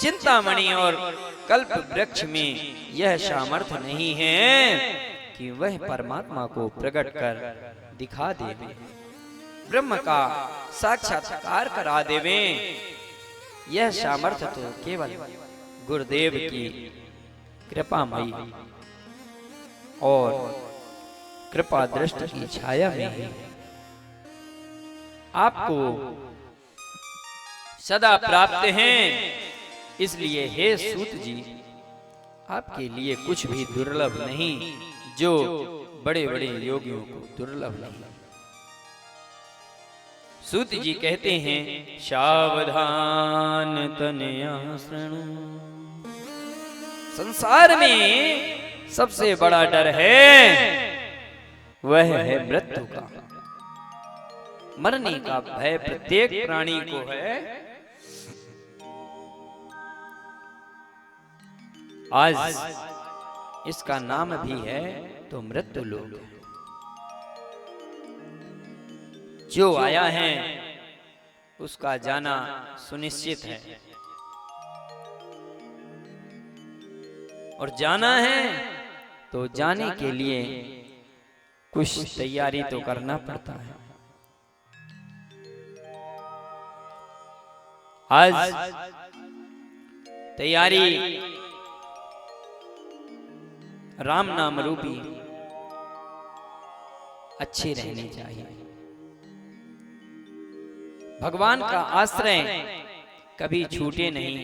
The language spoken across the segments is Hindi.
चिंतामणि और कल्प वृक्ष में यह सामर्थ्य नहीं है कि वह परमात्मा को प्रकट कर दिखा देवे, ब्रह्म का साक्षात्कार करा देवे। यह सामर्थ्य तो केवल गुरुदेव की कृपामयी और कृपा दृष्टि की छाया में है। आपको सदा प्राप्त हैं, इसलिए हे सूत जी, आपके लिए कुछ भी दुर्लभ नहीं जो बड़े बड़े योगियों को दुर्लभ नहीं। सूत जी कहते हैं, सावधान तनया शृणु। संसार में सबसे बड़ा डर है, वह है मृत्यु का। मरने का भय प्रत्येक प्राणी को है। आज इसका नाम भी है तो मृत्यु लोक। जो आया है उसका जाना सुनिश्चित है, और जाना है तो जाने के लिए कुछ तैयारी तो करना पड़ता है। आज तैयारी राम नाम रूपी अच्छी रहनी चाहिए। भगवान का आश्रय कभी छूटे नहीं।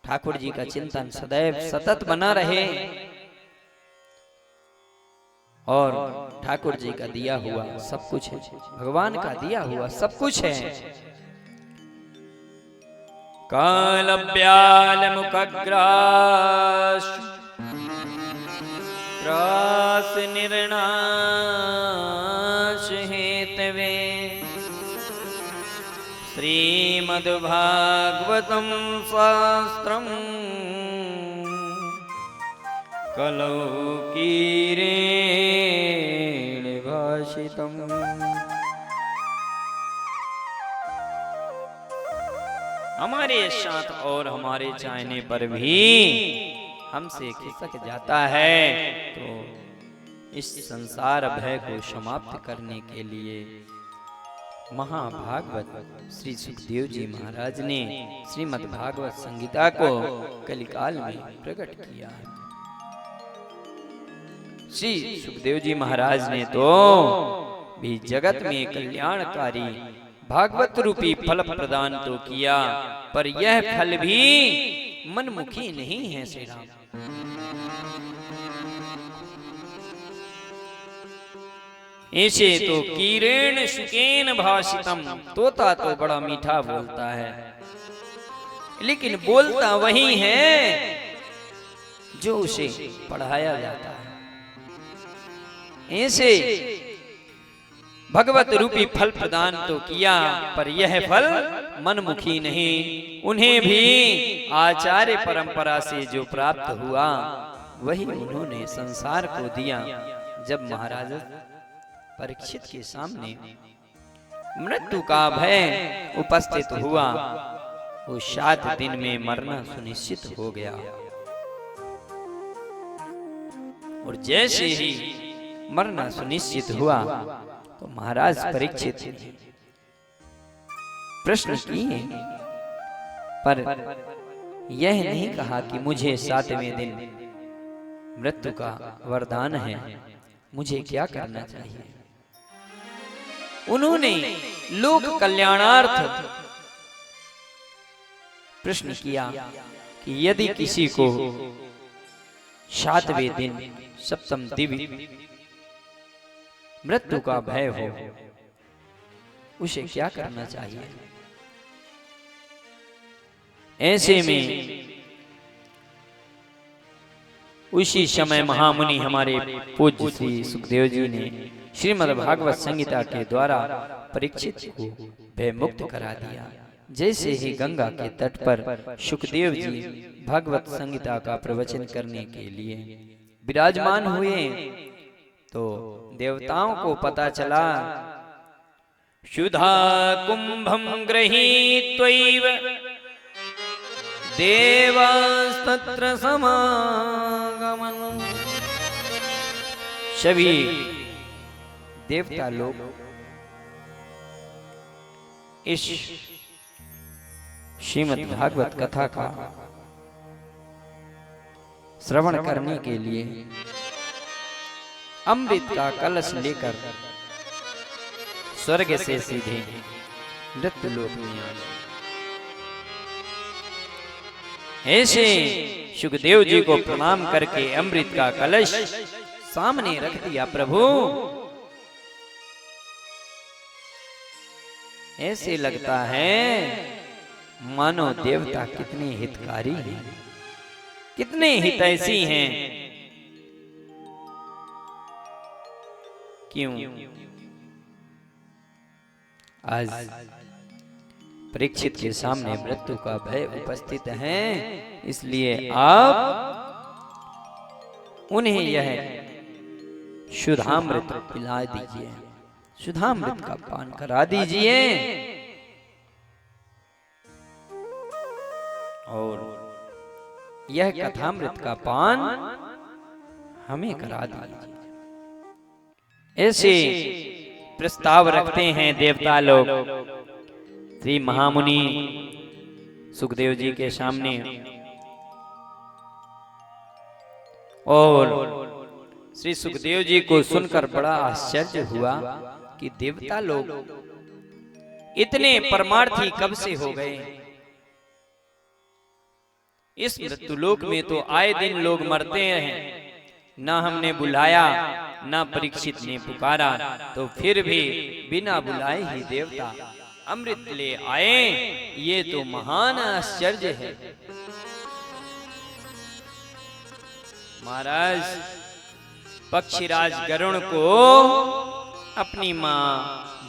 ठाकुर जी का चिंतन सदैव सतत बना रहे, और ठाकुर जी का दिया हुआ सब कुछ है, भगवान का दिया हुआ सब कुछ है। काल ब्याल मुखग्रास त्रास निर्नाश हेतवे श्रीमद्भागवतम शास्त्रम कलौ कीरेण भाषितम्। हमारे साथ और हमारे चाहने पर भी हमसे खिसक जाता है, तो इस संसार भय को समाप्त करने के लिए महाभागवत श्री सुखदेव जी महाराज ने श्रीमद् भागवत संगीता को कलिकाल में प्रकट किया है। श्री सुखदेव जी महाराज ने तो भी जगत में कल्याणकारी भागवत रूपी फल प्रदान तो किया, पर यह फल भी मनमुखी नहीं है। श्री राम ऐसे तो कीरेण शुकेन भाषितम, तोता तो बड़ा मीठा बोलता है, लेकिन बोलता वही है जो उसे पढ़ाया जाता है। ऐसे भगवत रूपी फल प्रदान तो किया, पर यह फल मनमुखी नहीं। उन्हें भी आचार्य परंपरा से जो प्राप्त हुआ वही उन्होंने संसार को दिया। जब महाराज परीक्षित के सामने मृत्यु का भय उपस्थित हुआ, वो 7 दिन में मरना सुनिश्चित हो गया, और जैसे ही मरना सुनिश्चित हुआ तो महाराज परीक्षित प्रश्न किए, पर यह नहीं कहा कि मुझे 7वें दिन मृत्यु का वरदान है, मुझे क्या करना चाहिए। उन्होंने लोक कल्याणार्थ प्रश्न किया कि यदि किसी को 7वें दिन सप्तम दिव्य मृत्यु का भय हो, उसे क्या करना चाहिए। ऐसे में उसी समय महामुनि हमारे पूज्य श्री सुखदेव जी ने श्रीमद् भागवत संगीता के द्वारा परीक्षित को भय मुक्त करा दिया। जैसे ही गंगा के तट पर सुखदेव जी भागवत संगीता का प्रवचन करने के लिए विराजमान हुए, तो देवताओं को पता चला, सुधा कुंभम गृहीत्वैव देवास्तत्र समागमन। सभी देवता लोग इस श्रीमद् भागवत कथा का श्रवण करने के लिए अमृत का कलश लेकर स्वर्ग से सीधे मृत्युलोक में आए। ऐसे सुखदेव जी को प्रणाम करके अमृत का कलश सामने रख दिया। प्रभु, ऐसे लगता है मानो देवता कितने हितकारी हैं, कितने हितैषी हैं। क्यों? आज परीक्षित के सामने मृत्यु का भय उपस्थित है, इसलिए आप उन्हें यह शुद्धामृत पिला दीजिए, शुद्धामृत का पान करा दीजिए और यह कथामृत का पान हमें करा दीजिए। ऐसे प्रस्ताव रखते हैं देवता लोग श्री महामुनि सुखदेव जी के सामने। और श्री सुखदेव जी को सुनकर बड़ा आश्चर्य हुआ कि देवता लोग इतने परमार्थी कब से हो गए। इस मृत्युलोक में तो आए दिन लोग मरते हैं, ना हमने बुलाया ना परीक्षित ने पुकारा, तो फिर भी बिना बुलाए ही देवता अमृत ले आए, ये तो महान आश्चर्य है। महाराज, पक्षीराज गरुण को अपनी मां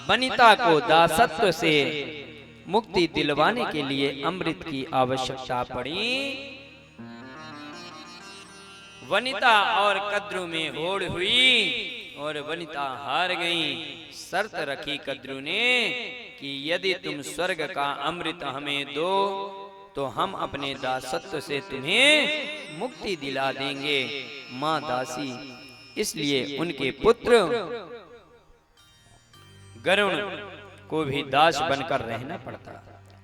वनिता को दासत्व से मुक्ति दिलवाने के लिए अमृत की आवश्यकता पड़ी। वनिता और कद्रू में होड़ हुई और वनिता हार गई। शर्त रखी कद्रू ने कि यदि तुम स्वर्ग का अमृत हमें दो तो हम अपने दासत्व से तुम्हें मुक्ति दिला देंगे। मां दासी, इसलिए उनके पुत्र गरुण को भी दास बनकर रहना पड़ता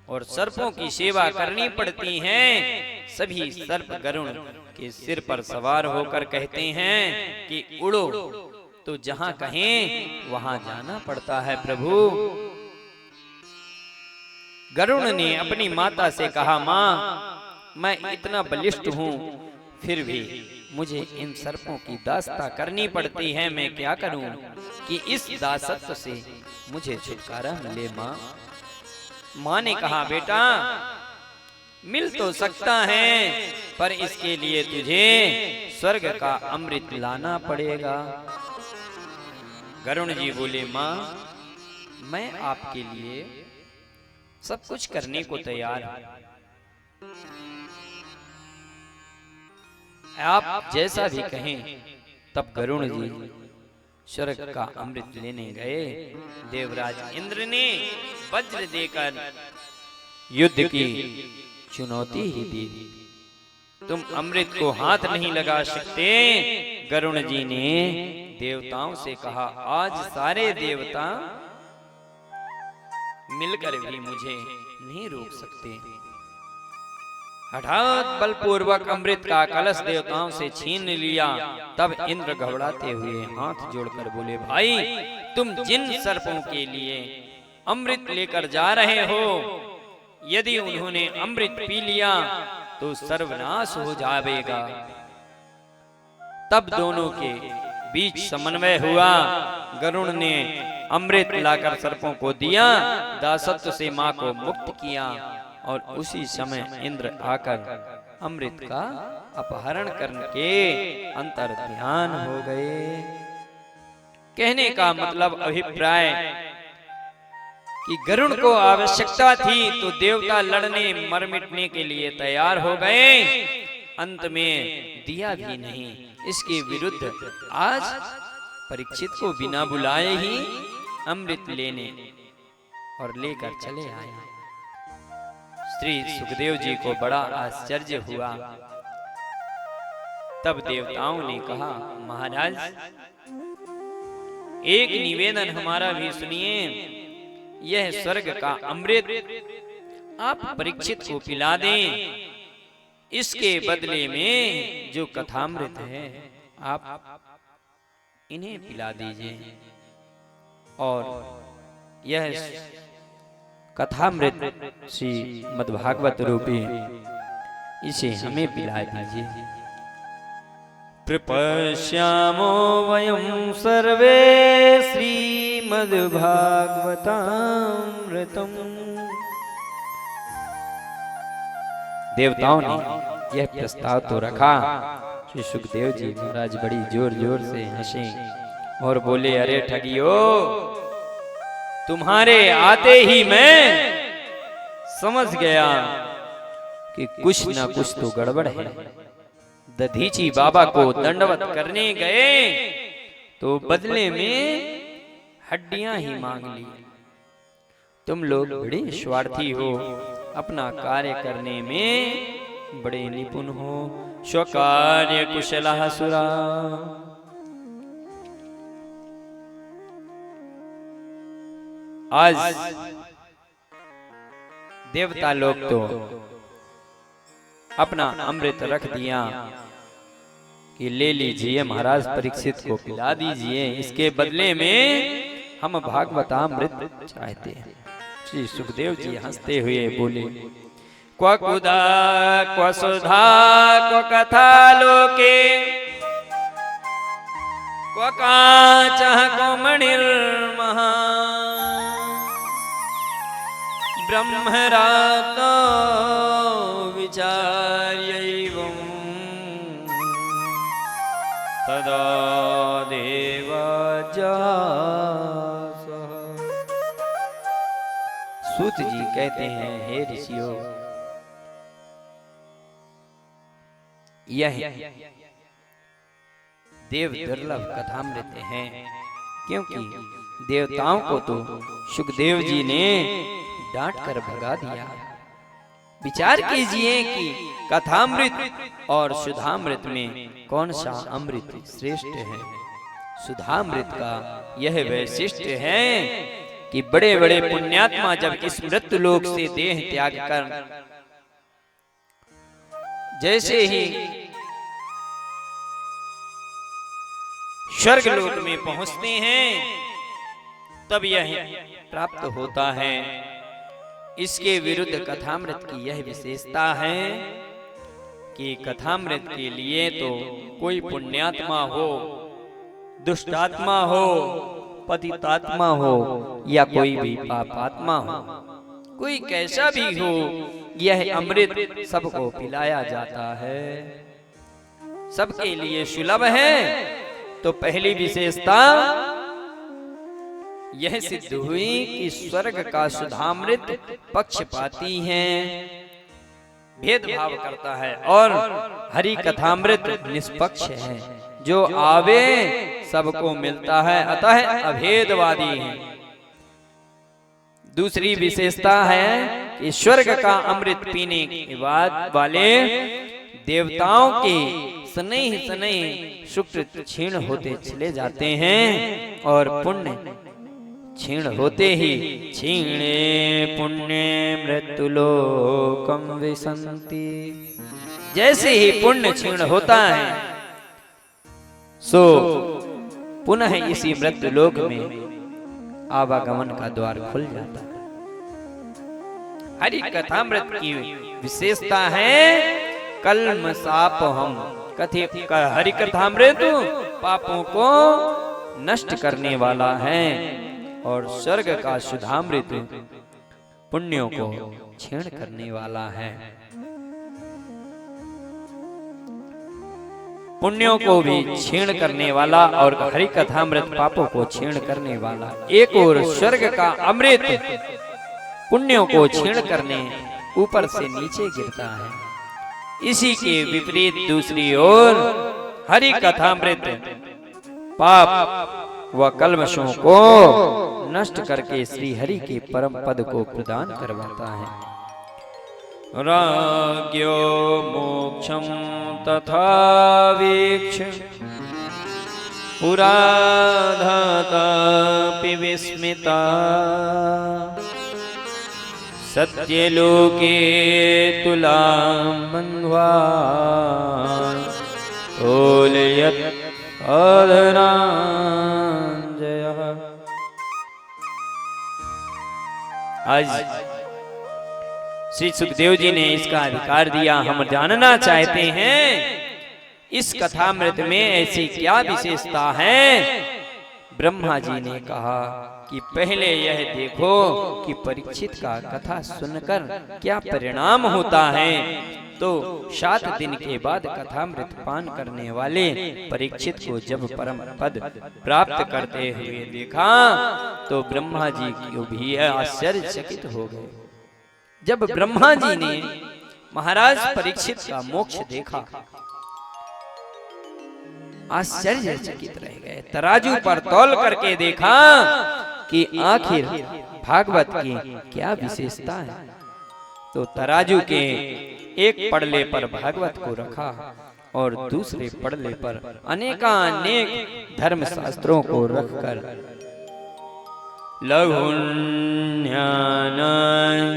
और सर्पों की सेवा करनी पड़ती है। सभी सर्प गरुण के सिर पर सवार होकर कहते हैं कि उड़ो, तो जहां कहें वहां जाना पड़ता है। प्रभु, गरुण ने अपनी माता से कहा, मां, मैं इतना बलिष्ठ हूं, फिर भी मुझे इन सर्पों की दासता करनी पड़ती है। मैं क्या करूं कि इस दासत्व से मुझे छुटकारा मिले। मां मां ने कहा, बेटा, मिल तो सकता है, पर इसके लिए तुझे स्वर्ग का अमृत लाना पड़ेगा। गरुण जी बोले, मां, मैं आपके लिए सब कुछ करने को तैयार हूं, आप जैसा भी कहें। तब गरुण जी स्वर्ग का अमृत लेने गए। देवराज इंद्र ने वज्र देकर युद्ध की चुनौती ही दी, तुम अमृत को हाथ नहीं लगा सकते। गरुण जी ने देवताओं से कहा, आज सारे देवता मिलकर भी मुझे नहीं रोक सकते। हठात बलपूर्वक अमृत का कलश देवताओं से छीन लिया। तब इंद्र घबराते हुए हाथ जोड़कर बोले, भाई, तुम जिन सर्पों के लिए अमृत लेकर जा रहे हो, यदि उन्होंने अमृत पी लिया तो सर्वनाश हो जाएगा। तब दोनों के बीच समन्वय हुआ। गरुण ने अमृत लाकर सर्पों को दिया, दासत्व से मां को मुक्त किया और उसी समय इंद्र आकर अमृत का अपहरण करके अंतर ध्यान हो गए। कहने का मतलब अभिप्राय कि गरुण को आवश्यकता थी तो देवता लड़ने मर मिटने के लिए तैयार हो गए, अंत में दिया भी नहीं। इसके विरुद्ध आज परीक्षित को बिना बुलाए ही अमृत लेने और लेकर चले आए। श्री सुखदेव जी को बड़ा आश्चर्य हुआ। तब देवताओं ने कहा, महाराज एक निवेदन हमारा भी सुनिए। यह स्वर्ग का अमृत आप परीक्षित को पिला दें, इसके बदले में जो कथामृत है आप इन्हें पिला दीजिए, और यह कथामृत श्री मद्भागवत रूपी इसे हमें पिला दीजिए। प्रपश्यामो वयं सर्वे श्रीमद्भागवतामृतम्। देवताओं ने यह प्रस्ताव तो रखा। श्री सुखदेव जी महाराज बड़ी जोर जोर से हंसे और बोले, अरे ठगियो, तुम्हारे आते ही मैं समझ गया कि कुछ ना कुछ तो गड़बड़ है। दधीची बाबा को दंडवत करने गए तो बदले में हड्डियां ही मांग ली। तुम लोग बड़े स्वार्थी हो, अपना कार्य करने में बड़े निपुण हो। स्वकार्य कुशलः सुरा। आज देवता लोग तो अपना अमृत रख दिया कि ले लीजिए महाराज, परीक्षित को पिला दीजिए, इसके बदले में हम भागवतामृत चाहते हैं। श्री सुखदेव जी हंसते हुए बोले, क्व कुदा क्व सुधा क्व कथा लोके क्व काचः क्व मणिर्महा ब्रह्मरातो विचार्यैवं तदा देवा जासः। सूत जी कहते हैं, हे ऋषियों, यह देव दुर्लभ कथामृत है, क्योंकि देवताओं को तो सुखदेव जी ने डांट कर भगा दिया। विचार कीजिए कि कथामृत और सुधामृत में कौन सा अमृत श्रेष्ठ है। सुधामृत का यह वैशिष्ट्य है कि बड़े बड़े पुण्यात्मा जब इस मृत्यु लोक से देह त्याग कर जैसे ही स्वर्ग लोक में पहुंचते हैं, तब यह प्राप्त होता है। इसके विरुद्ध कथामृत की यह विशेषता है कि कथामृत के लिए तो कोई पुण्यात्मा हो, दुष्टात्मा हो, पतितात्मा हो या कोई भी पापात्मा हो, कोई कैसा भी हो, यह अमृत सबको पिलाया जाता है, सबके लिए सुलभ है। तो पहली विशेषता यह सिद्ध हुई कि स्वर्ग का सुधामृत पक्षपाती है, भेदभाव करता है, और हरि कथामृत निष्पक्ष है, जो आवे सबको मिलता है, अतः अभेदवादी है। दूसरी विशेषता है कि स्वर्ग का अमृत पीने के बाद वाले देवताओं के स्नेह स्नेह सुकृत क्षीण होते चले जाते हैं, और पुण्य क्षीण होते ही क्षीणे पुण्य मृत्युलोकम विसंति। जैसे ही पुण्य क्षीण होता है, सो पुनः इसी मृत्युलोक में आवागमन का द्वार खुल जाता है। हरि कथामृत की विशेषता है कल्मषापहम। हरि कथामृत पापों को नष्ट करने वाला है, और स्वर्ग का सुधामृत पुण्यों को क्षीण करने वाला है। पुण्यों को भी क्षीण करने वाला और हरि कथामृत पापों को क्षीण करने वाला। एक और स्वर्ग का अमृत पुण्यों को क्षीण करने ऊपर से नीचे गिरता है, इसी के विपरीत दूसरी ओर हरि कथामृत पाप व कल्मषों को नष्ट करके श्री हरि के परम पद को प्रदान करवाता है। राज्ञो मोक्षं तथा वीक्ष्य पुराधातापि विस्मिता सत्यलोके तुलां बन्ध्वा तोलयत् आदराञ्जयः। आज श्री सुखदेव जी ने इसका अधिकार दिया। हम जानना चाहते हैं इस कथामृत में ऐसी क्या विशेषता है। ब्रह्मा जी ने कहा कि पहले यह देखो कि परीक्षित का कथा सुनकर क्या परिणाम होता है। तो 7 दिन के बाद कथामृत पान करने वाले परीक्षित को जब परम पद प्राप्त करते हुए देखा तो ब्रह्मा जी को भी आश्चर्यचकित हो गए। जब ब्रह्मा जी ने महाराज परीक्षित का मोक्ष देखा आश्चर्यचकित रह गए। तराजू पर तौल करके देखा कि आखिर भागवत की क्या विशेषता है। तो तराजू के एक पड़ले पर भागवत को रखा और दूसरे पड़ले पर अनेकानेक धर्म शास्त्रों को रखकर लघुन्यान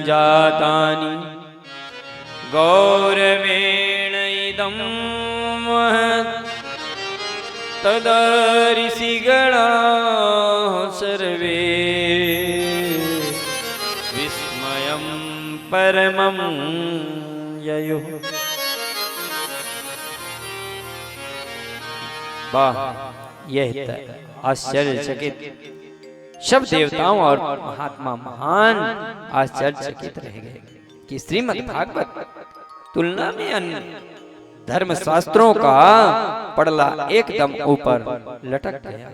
जातानि गौरवेण इदं महत् तदा ऋषिगणाः सर्वे विस्मयं परमं ययुः। वाह, यह आश्चर्यचकित सब देवताओं और महात्मा महान आश्चर्यचकित रह गए कि श्रीमद् भागवत तुलना में अन्य धर्म शास्त्रों का पड़ला एकदम ऊपर लटक गया।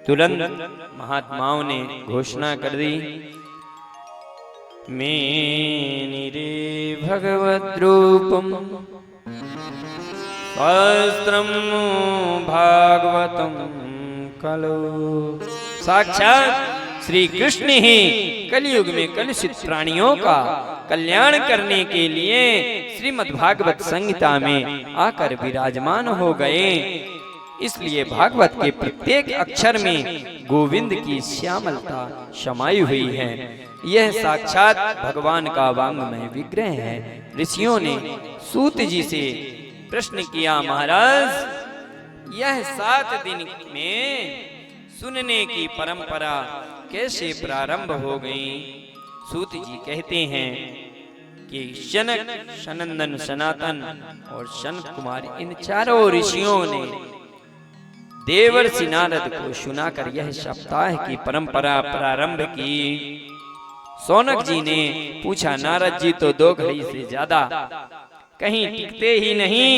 तुरंत महात्माओं ने घोषणा कर दी, मेनिरे भगवद् रूपम शास्त्रम भागवतम कलो। साक्षात श्री कृष्ण ही कलयुग में कलुषित प्राणियों का कल्याण करने के लिए श्रीमद् भागवत संहिता में आकर विराजमान हो गए। इसलिए भागवत के प्रत्येक अक्षर में गोविंद की श्यामलता समाई हुई है। यह साक्षात भगवान का वांग्मय विग्रह है। ऋषियों ने सूत जी से प्रश्न किया, महाराज यह 7 दिन में सुनने की परंपरा कैसे प्रारंभ हो गई। सूत जी कहते हैं कि शनक, सनंदन, सनातन और सनत कुमार इन चारों ऋषियों ने देवर्षि नारद को सुनाकर यह सप्ताह की परंपरा प्रारंभ की। सौनक जी ने पूछा, नारद जी तो 2 घड़ी से ज्यादा कहीं टिकते ही नहीं,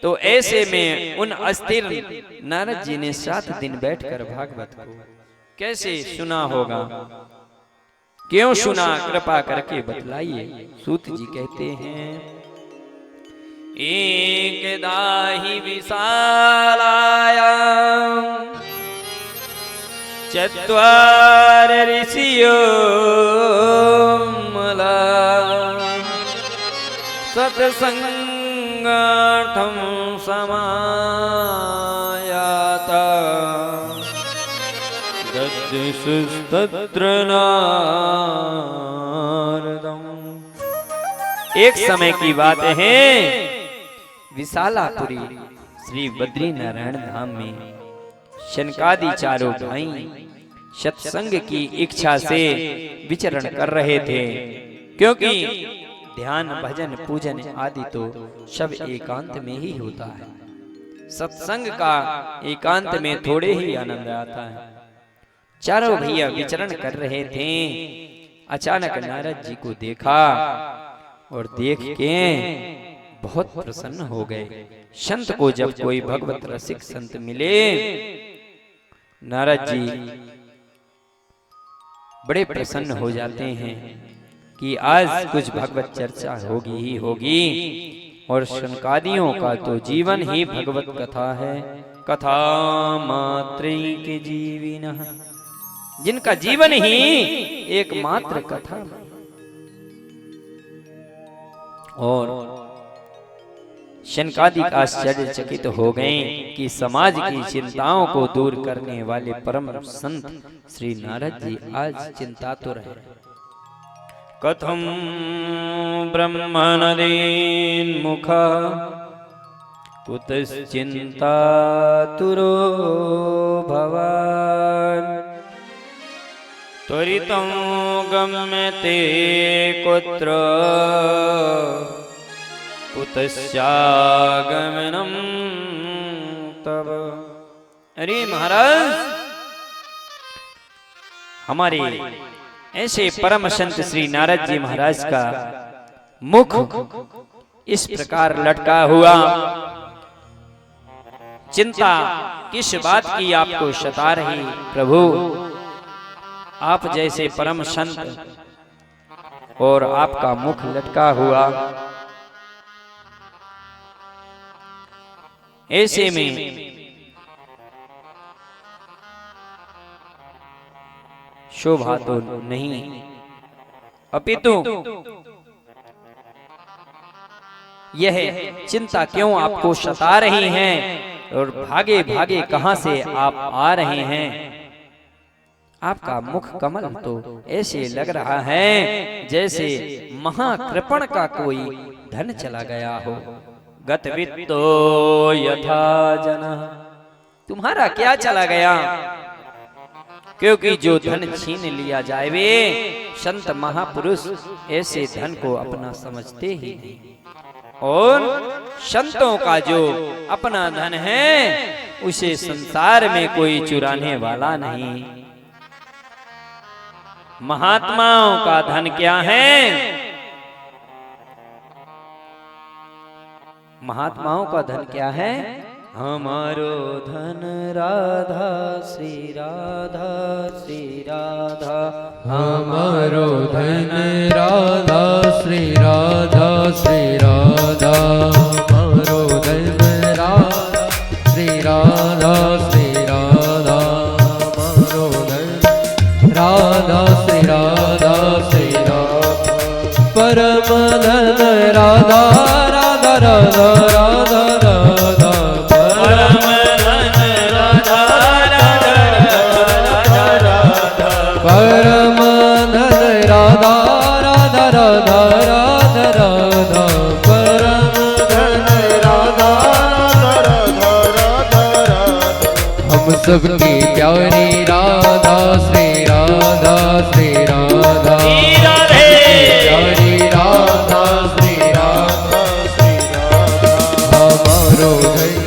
तो ऐसे में उन अस्थिर नारद जी ने 7 दिन बैठकर भागवत को कैसे सुना होगा, क्यों सुना, कृपा करके बतलाइए। सूत जी कहते हैं, एकदा हि विशालायां चत्वार ऋषियो मला सत्संगार्थं समायाता ददृशुस्तत्र नारदम्। एक समय की बात है, विशालापुरी श्री बद्रीनारायण धाम में शनकादि चारों भाई सत्संग की इच्छा से विचरण कर रहे थे, क्योंकि ध्यान, भजन, पूजन आदि तो सब एकांत में ही होता है। सत्संग का एकांत में थोड़े ही आनंद आता है। चारों भैया विचरण कर रहे थे। अचानक नारद जी को देखा और देख के बहुत प्रसन्न हो गए। संत को जब कोई भगवत रसिक संत मिले, नारद जी बड़े प्रसन्न हो जाते हैं कि आज कुछ भगवत चर्चा होगी ही होगी। और शनकादियों का तो जीवन ही भगवत कथा है। कथा मात्रैक जीविनः, जिनका जीवन ही एकमात्र कथा। और शनकादिक आश्चर्यचकित हो गए कि समाज की चिंताओं को दूर करने वाले परम संत श्री नारद जी आज चिंतातुर हैं। कथम ब्रह्मणदीन्मुखा कुतश्चिन्तातुरो भवान् त्वरितं गम्यते कुत्र कुतश्चागमनं तव। अरे महाराज, हमारे ऐसे परम संत श्री नारद जी महाराज का मुख इस प्रकार लटका हुआ, चिंता किस बात की आपको सता रही प्रभु? आप जैसे परम संत और आपका मुख लटका हुआ, ऐसे में शोभा तो नहीं, अपितु यह चिंता क्यों आपको सता रही है और भागे भागे कहां से आप आ रहे हैं? आपका मुख कमल तो ऐसे लग रहा है जैसे महाकृपण का कोई धन चला गया हो। गतवित्तो यथा जना, तुम्हारा क्या चला गया? क्योंकि जो धन छीन लिया जाए वे संत महापुरुष ऐसे धन को अपना समझते ही नहीं, और संतों का जो अपना धन है उसे संसार में कोई चुराने वाला नहीं। महात्माओं का धन क्या है? महात्माओं का धन क्या है? हमारो धन राधा श्री राधा श्री राधा, हमारो धन राधा श्री राधा श्री राधा, हमारो धन राधा श्री राधा श्री राधा, हमारो धन राधा श्री राधा श्री राधा, परम धन राधा राधा राधा राधा राधा, परम धन राधा राधा राधा राधा, परम धन राधा राधा राधा राधा राधा, परम धन राधा राधा राधा राधा, हम सबकी प्यारी राधा श्री राधा श्री राधा, प्यारी राधा श्री राधा श्री राधा, हमारो धन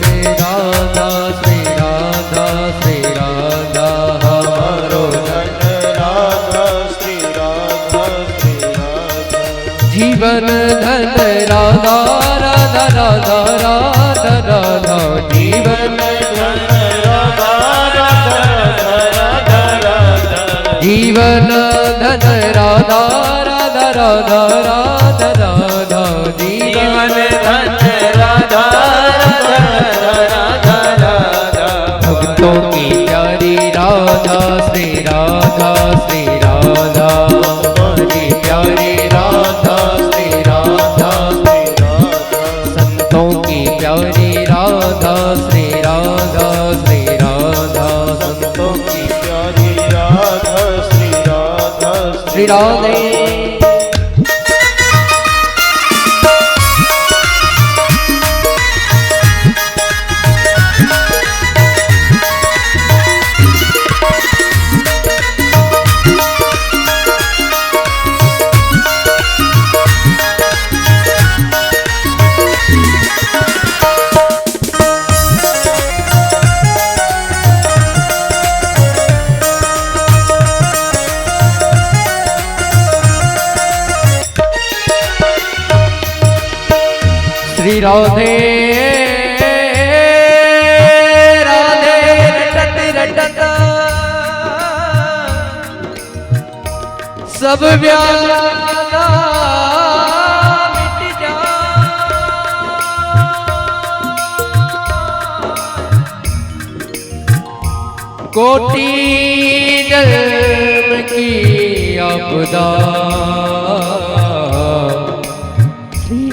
राधा श्री राधा श्री राधा, हमारो धन राधा श्री राधा श्री राधा, जीवन धन राधा राधा राधा राधा राधा, जीवन धन राधा राधा राधा राधा, जीवन धन राधा राधा राधा राधा राधा, जीवन धन राधा राधा राधा राधा, भक्तों की प्यारी राधा श्री राधा श्री राधा, हमारी प्यारी राधा श्री राधा श्री राधा, संतों की प्यारी राधा श्री राधा श्री राधा, संतों की प्यारी राधा श्री राधा श्री राधे। श्री राधे राधे रटत रटत सब व्याला मिट जाए, कोटि जन्म की आपदा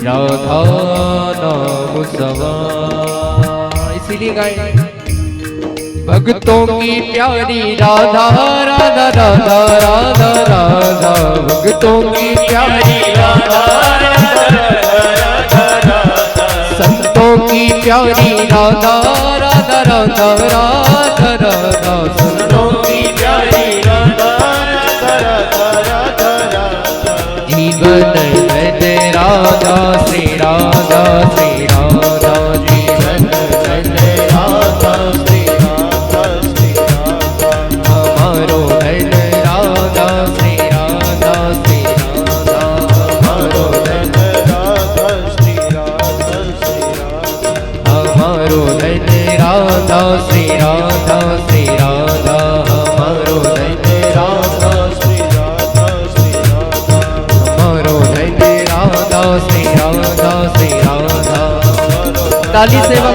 राधा नाम सवार। इसीलिए गाए भक्तों की प्यारी राधा राधा राधा राधा राधा, भक्तों की प्यारी राधा राधा राधा राधा, संतों की प्यारी राधा राधा राधा राधा राधा, संतों की प्यारी राधा राधा राधा राधा राधा, जीवन धन राधा श्री राधा श्री राधा, जीवन धन राधा श्री राधा श्री राधा, हमारो धन राधा श्री राधा श्री राधा, हमारो धन राधा श्री राधा श्री राधा, हमारो धन राधा श्री राधा श्री राधा, हमारो धन राधा श्री राधा श्री राधा, हमारो धन राधा श्री राधा श्री राधा। ताली सेवा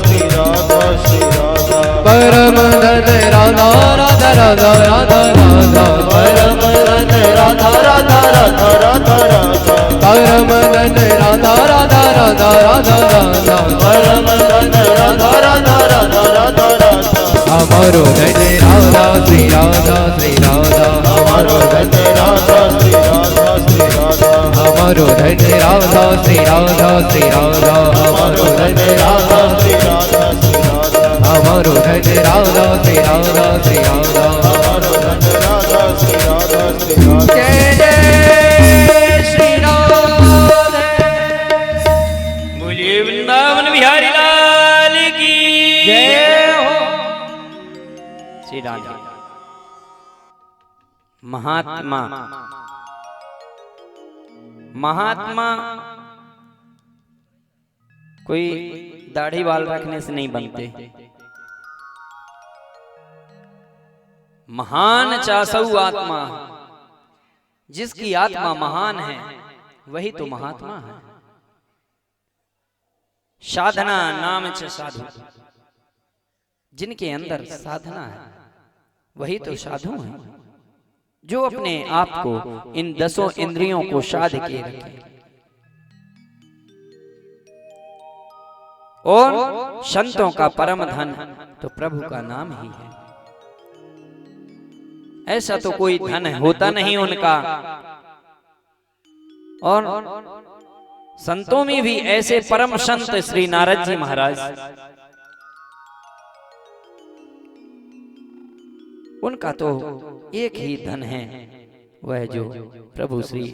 श्री राधा श्री राधा, परम धन राधा राधा राधा राधा राधा, परम धन राधा राधा राधा राधा राधा, परम धन राधा राधा राधा राधा राधा, परम धन राधा राधा राधा राधा राधा, हमारो धन राधा श्री राधा श्री राधा, हमारो धन राधा श्री राधा श्री राधा, हमारो धन राधा श्री राधा श्री राधा, हमारो धन राधा श्री राधा श्री राधा, हमारो धन राधा श्री राधा श्री राधा, हमारो धन राधा श्री राधा श्री राधा। जय जय श्री राधे। बोलिए वृंदावन बिहारी लाल की जय हो। श्री राधे। महात्मा महात्मा कोई दाढ़ी बाल रखने से नहीं बनते। महान चासऊ आत्मा, जिसकी आत्मा महान है वही तो महात्मा है। साधना नाम च साधु, जिनके अंदर साधना है वही तो साधु है, जो अपने आप को इन 10 इंद्रियों को साध के रखे और संतों का परम धन तो प्रभु का नाम ही है। ऐसा तो कोई धन होता नहीं उनका। और संतों में भी ऐसे परम संत श्री नारद जी महाराज, उनका तो एक ही धन है, वह जो प्रभु श्री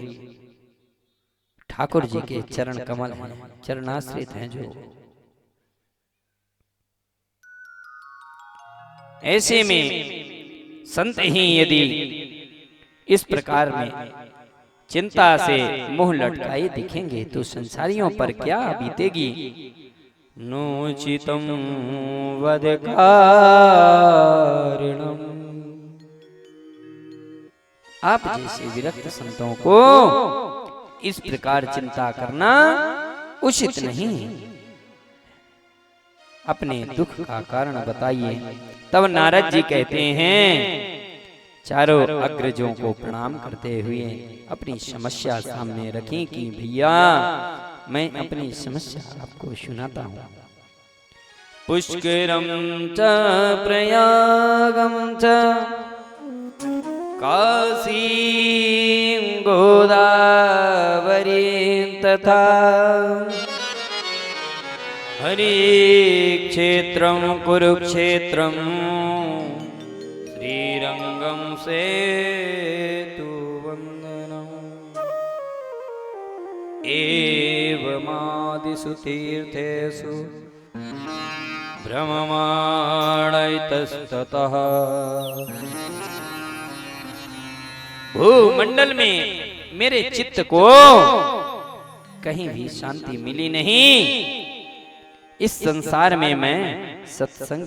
ठाकुर जी के चरण कमल हैं, चरणाश्रित हैं जो। ऐसे में संत ही यदि इस प्रकार में चिंता से मुंह लटकाए दिखेंगे तो संसारियों पर क्या बीतेगी। नोचितम वद कारणम। आप जैसे विरक्त संतों को इस प्रकार चिंता करना उचित नहीं। अपने दुख का कारण बताइए। तब नारद जी कहते हैं, चारों अग्रजों को प्रणाम करते हुए अपनी समस्या सामने रखें कि भैया मैं अपनी समस्या आपको सुनाता हूँ। पुष्करम च प्रयागम च काशी गोदावरी तथा हरि क्षेत्रम कुरुक्षेत्रम श्रीरंगम सेतु वंदनम एवमादिषु तीर्थेषु भ्रममाणैतस्ततः। भूमंडल में मेरे चित्त को कहीं भी शांति मिली नहीं। इस संसार में मैं सत्संग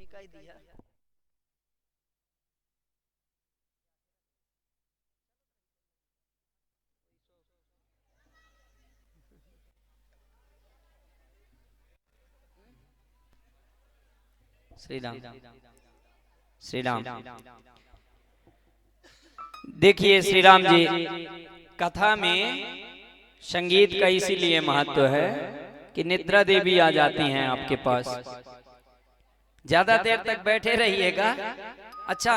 का ही दिया। श्री राम श्री राम। देखिए श्री राम जी, कथा में संगीत का इसीलिए महत्व है कि निद्रा देवी आ जाती हैं आपके पास। ज्यादा देर तक बैठे रहिएगा, अच्छा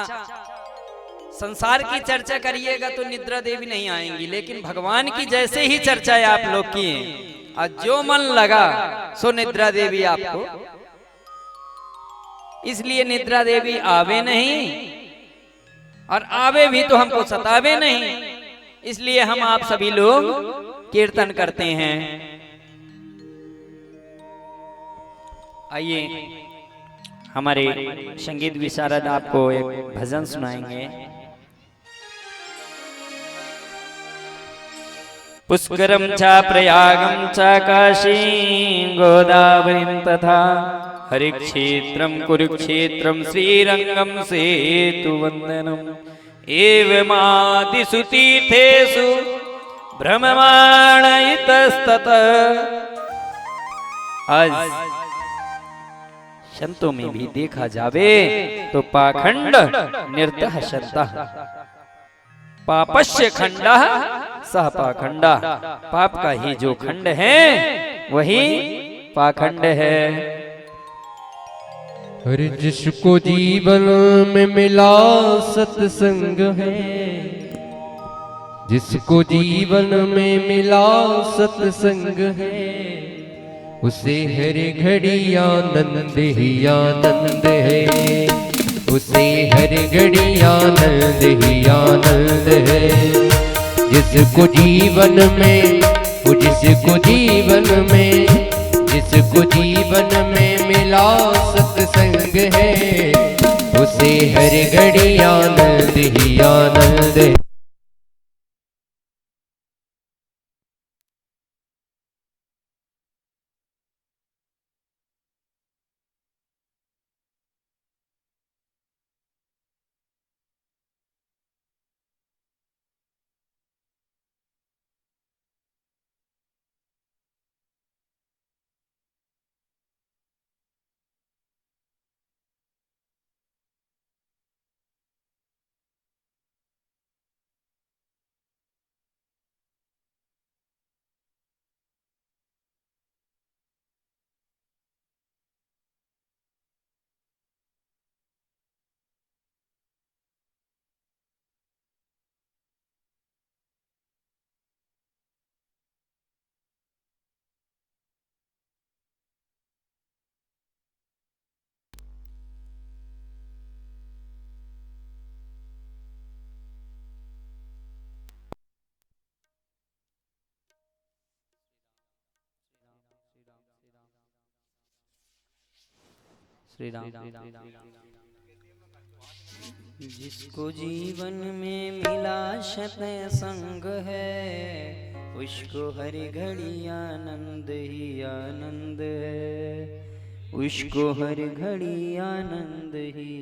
संसार की चर्चा करिएगा तो निद्रा देवी नहीं आएंगी, लेकिन भगवान की जैसे ही चर्चा है आप लोग की और जो मन लगा सो निद्रा देवी आपको। इसलिए निद्रा देवी आवे नहीं और आवे भी तो हमको सतावे नहीं, इसलिए हम आप सभी लोग कीर्तन करते हैं। आइए हमारे संगीत विशारद आपको एक भजन सुनाएंगे। पुष्करम च प्रयागम च काशीं गोदावरीं तथा हरिक्षेत्रम कुरुक्षेत्रम श्रीरंगम सेतुवंदनम एवमादिषु तीर्थेषु भ्रममाण इतस्ततः। आज संतों में भी देखा जावे तो पाखंड निर्तः शतः, पापस्य खंडः सह पाखंडः। पाप का ही जो खंड है वही पाखंड है। हर जिसको जीवन में मिला सत्संग है, जिसको जीवन में मिला सत्संग है, उसे हर घड़ी आनंद ही आनंद है, उसे हर घड़ी आनंद ही आनंद है। जिसको जीवन में, जिसको जीवन में, जिसको जीवन में मिला सत्संग है, उसे हर घड़ी आनंद ही आनंद है। श्री राम। जिसको जीवन में मिला सत्संग है, उसको हर घड़ी आनंद ही आनंद है, उसको हर घड़ी आनंद ही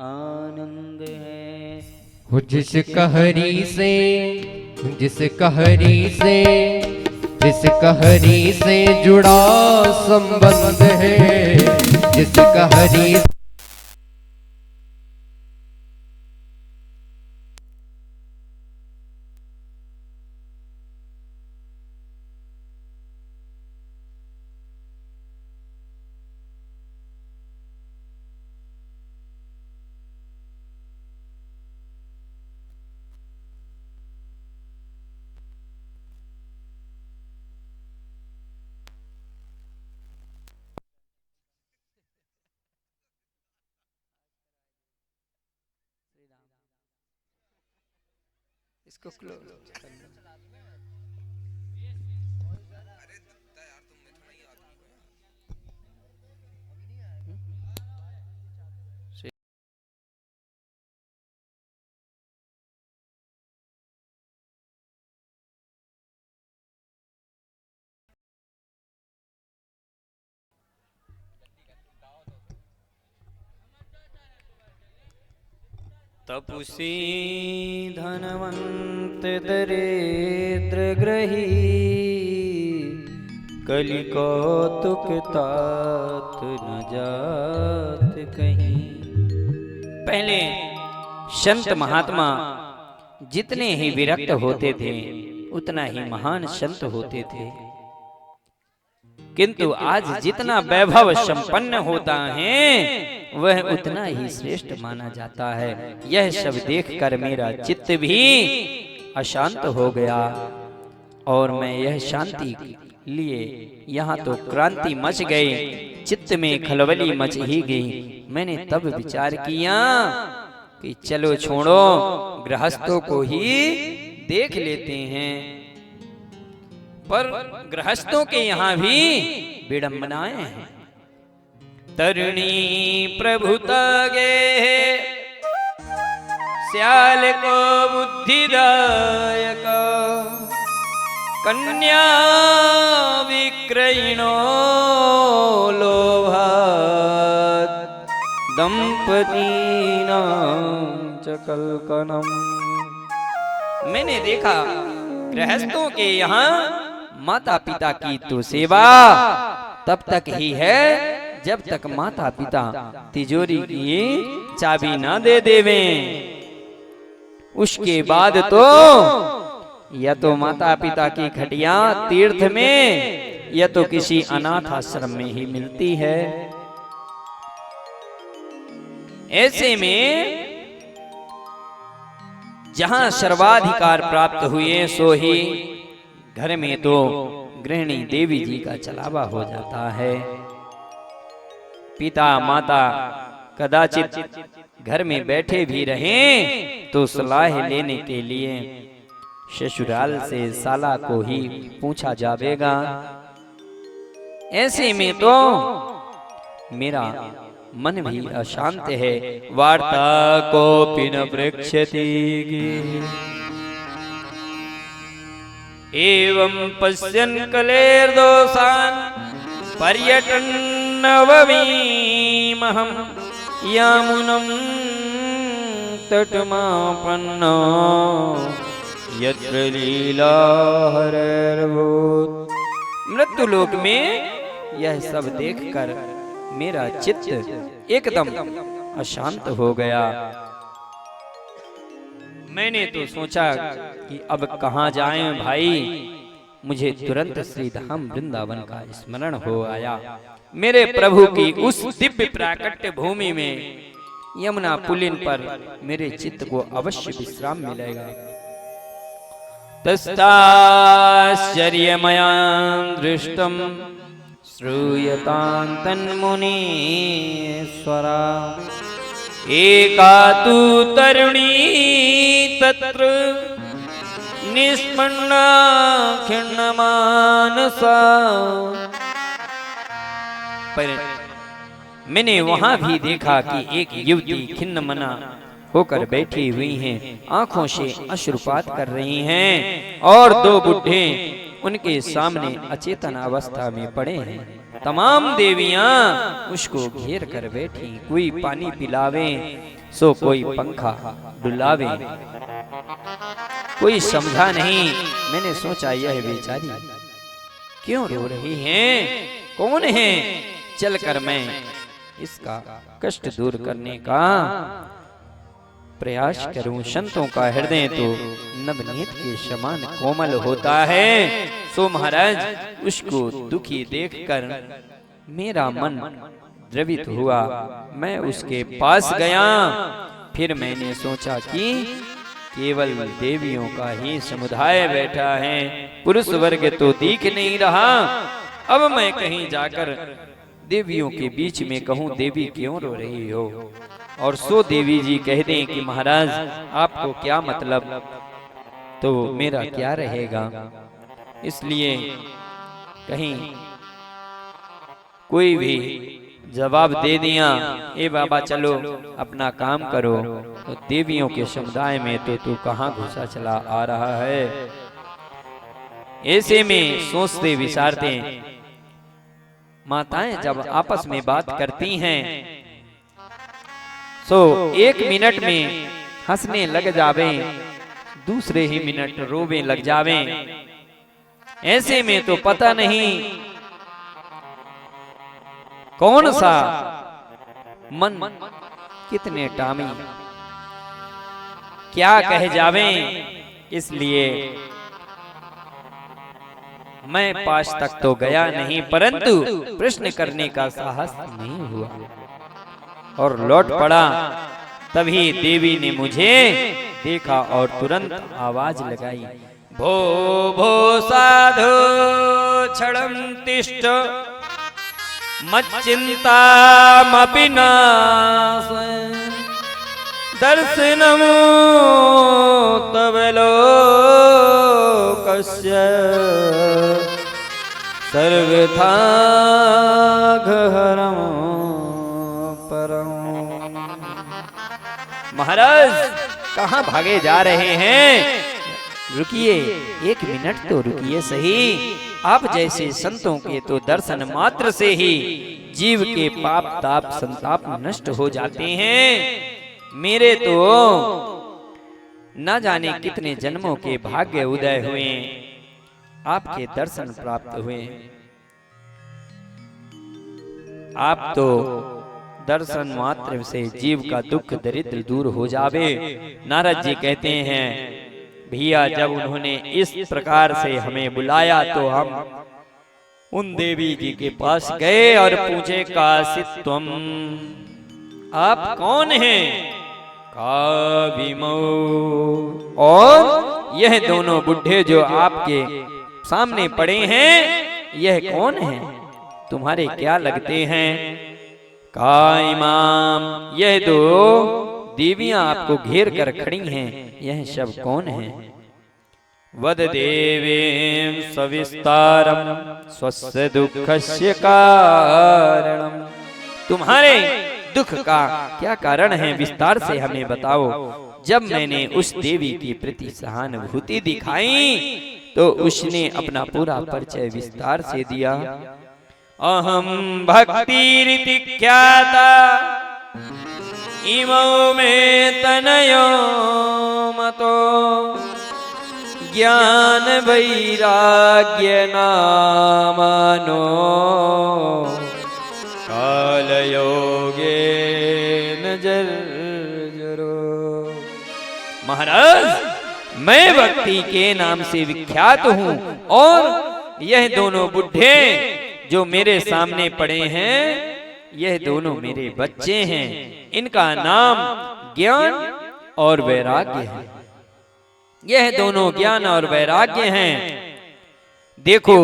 आनंद है। वो जिस कहरी से, जिस कहरी से, जिस कहरी से जुड़ा संबंध है, जिस कहरी इसको क्लोज कर लो। तपुसी धनवंत दरिद्र ग्रही कलि कौतुक तात न जात कहीं। पहले संत महात्मा जितने ही विरक्त होते थे उतना ही महान संत होते थे, किंतु आज जितना वैभव संपन्न होता है वह उतना ही श्रेष्ठ माना जाता है। यह सब देखकर मेरा चित्त भी अशांत हो गया और मैं यह शांति लिए यहाँ तो क्रांति मच गई, चित्त में खलबली मच ही गई। मैंने तब विचार किया कि चलो छोड़ो, गृहस्थों को ही देख लेते हैं। पर गृहस्थों के यहाँ भी विडंबनाएं हैं। तरुणी प्रभुता गे श्याल को बुद्धिदायक कन्या विक्रयिणो लोभात दंपतीनां च कल्कनम। मैंने देखा गृहस्थों के यहाँ माता पिता की तो सेवा तब तक ही है जब तक माता पिता तिजोरी की चाबी ना दे देवें। उसके बाद तो या तो माता पिता की खटिया तीर्थ में या तो किसी अनाथ आश्रम में ही मिलती है। ऐसे में जहां सर्वाधिकार प्राप्त हुए सो ही घर में तो गृहिणी देवी जी का चलावा हो जाता है। पिता माता कदाचित घर में बैठे भी रहें तो सलाह लेने के लिए ससुराल से साला को ही पूछा जाएगा। ऐसे में तो मेरा मन भी अशांत है। वार्ता को पिन पृच्छति एवं पश्यन् कलेर्दोषान् पर्यटन् नवमीमहं यामुनं तटमापन्ना यत्र लीला हरैर्भूत्। मृत्युलोक में यह सब देखकर मेरा चित्त एकदम अशांत हो गया। मैंने तो सोचा कि अब कहाँ जाएं भाई। मुझे तुरंत श्री धाम वृंदावन का स्मरण हो आया। मेरे प्रभु की उस दिव्य प्राकट्य भूमि में यमुना पुलिन पर मेरे चित्त को अवश्य विश्राम मिलेगा। तस्ताश्चर्यमयां दृष्टं श्रूयतां तन्मुनीश्वरा एका तु तरुणी तत्र निष्पन्ना खिन्नमानसा। पर मैंने वहां भी देखा कि एक युवती खिन्न मना होकर बैठी हुई हैं, आंखों से अश्रुपात कर रही हैं और दो बुढ़े उनके सामने अचेतन अवस्था में पड़े हैं। तमाम देवियां उसको घेर कर बैठी, कोई पानी पिलावे सो कोई पंखा डुलावे, कोई समझा नहीं। मैंने सोचा यह बेचारी क्यों रो रही हैं, कौन है? चलकर मैं इसका कष्ट दूर करने का प्रयास करूं। संतों का हृदय तो नवनीत के समान कोमल होता है। सो महाराज उसको दुखी देखकर मेरा मन द्रवित हुआ। मैं उसके पास गया। फिर मैंने सोचा कि केवल देवियों का ही समुदाय बैठा है, पुरुष वर्ग तो दिख नहीं रहा। अब मैं कहीं जाकर देवियों के बीच में कहूं देवी क्यों रो रही हो, और सो देवी जी कह दें कि महाराज आपको क्या मतलब, तो मेरा क्या रहेगा। इसलिए कहीं कोई भी जवाब दे दिया ए बाबा चलो अपना काम करो, तो देवियों के समुदाय में तो तू कहाँ घुसा चला आ रहा है। ऐसे में सोचते विचारते माताएं जब आपस में बात करती हैं तो 1 मिनट में हंसने लग जावे, दूसरे ही मिनट रोवे लग जावे। ऐसे में तो पता नहीं कौन सा मन कितने टामी क्या कह जावे। इसलिए मैं पास तक तो गया नहीं, परंतु प्रश्न करने का साहस नहीं हुआ और लौट पड़ा। तभी देवी ने मुझे देखा और तुरंत आवाज लगाई, भो भो साधु क्षणं तिष्ठ मच्चिन्तामपि नाश दर्शनं तव लोकस्य सर्वथा गहनं परम। महाराज कहाँ भागे जा रहे हैं? रुकिए, एक मिनट तो रुकिए सही। आप जैसे संतों के तो दर्शन मात्र से ही जीव के पाप ताप संताप नष्ट हो जाते हैं। मेरे तो न जाने कितने जन्मों के भाग्य उदय हुए, आपके दर्शन प्राप्त हुए। आप तो दर्शन मात्र से जीव का दुख दरिद्र दूर हो जावे। नारद जी कहते हैं, भैया जब उन्होंने इस प्रकार से हमें बुलाया तो हम उन देवी जी के पास गए और पूछे, कासित तुम, आप कौन हैं? काविमो, और यह दोनों बुढ़े जो आपके सामने पड़े हैं, यह कौन हैं? तुम्हारे क्या लगते हैं? का इमाम, यह दो देवियां आपको घेर कर खड़ी हैं, यह सब कौन हैं? वद देवीं सविस्तारम स्वस्य दुःखस्य कारणम, तुम्हारे दुख का क्या कारण है, विस्तार से हमें बताओ। जब मैंने उस देवी की प्रति सहानुभूति दिखाई तो उसने अपना पूरा परिचय विस्तार से दिया। अहम भक्तिरिति ख्याता इमो में तनयो मतो ज्ञान वैराग्य नामनो कालयोगे नजरो। महाराज मैं भक्ति के नाम से विख्यात हूँ और यह दोनों बुढ़े जो मेरे सामने पड़े हैं, यह दोनों मेरे बच्चे हैं। इनका नाम ज्ञान और वैराग्य है। यह दोनों ज्ञान और वैराग्य हैं। देखो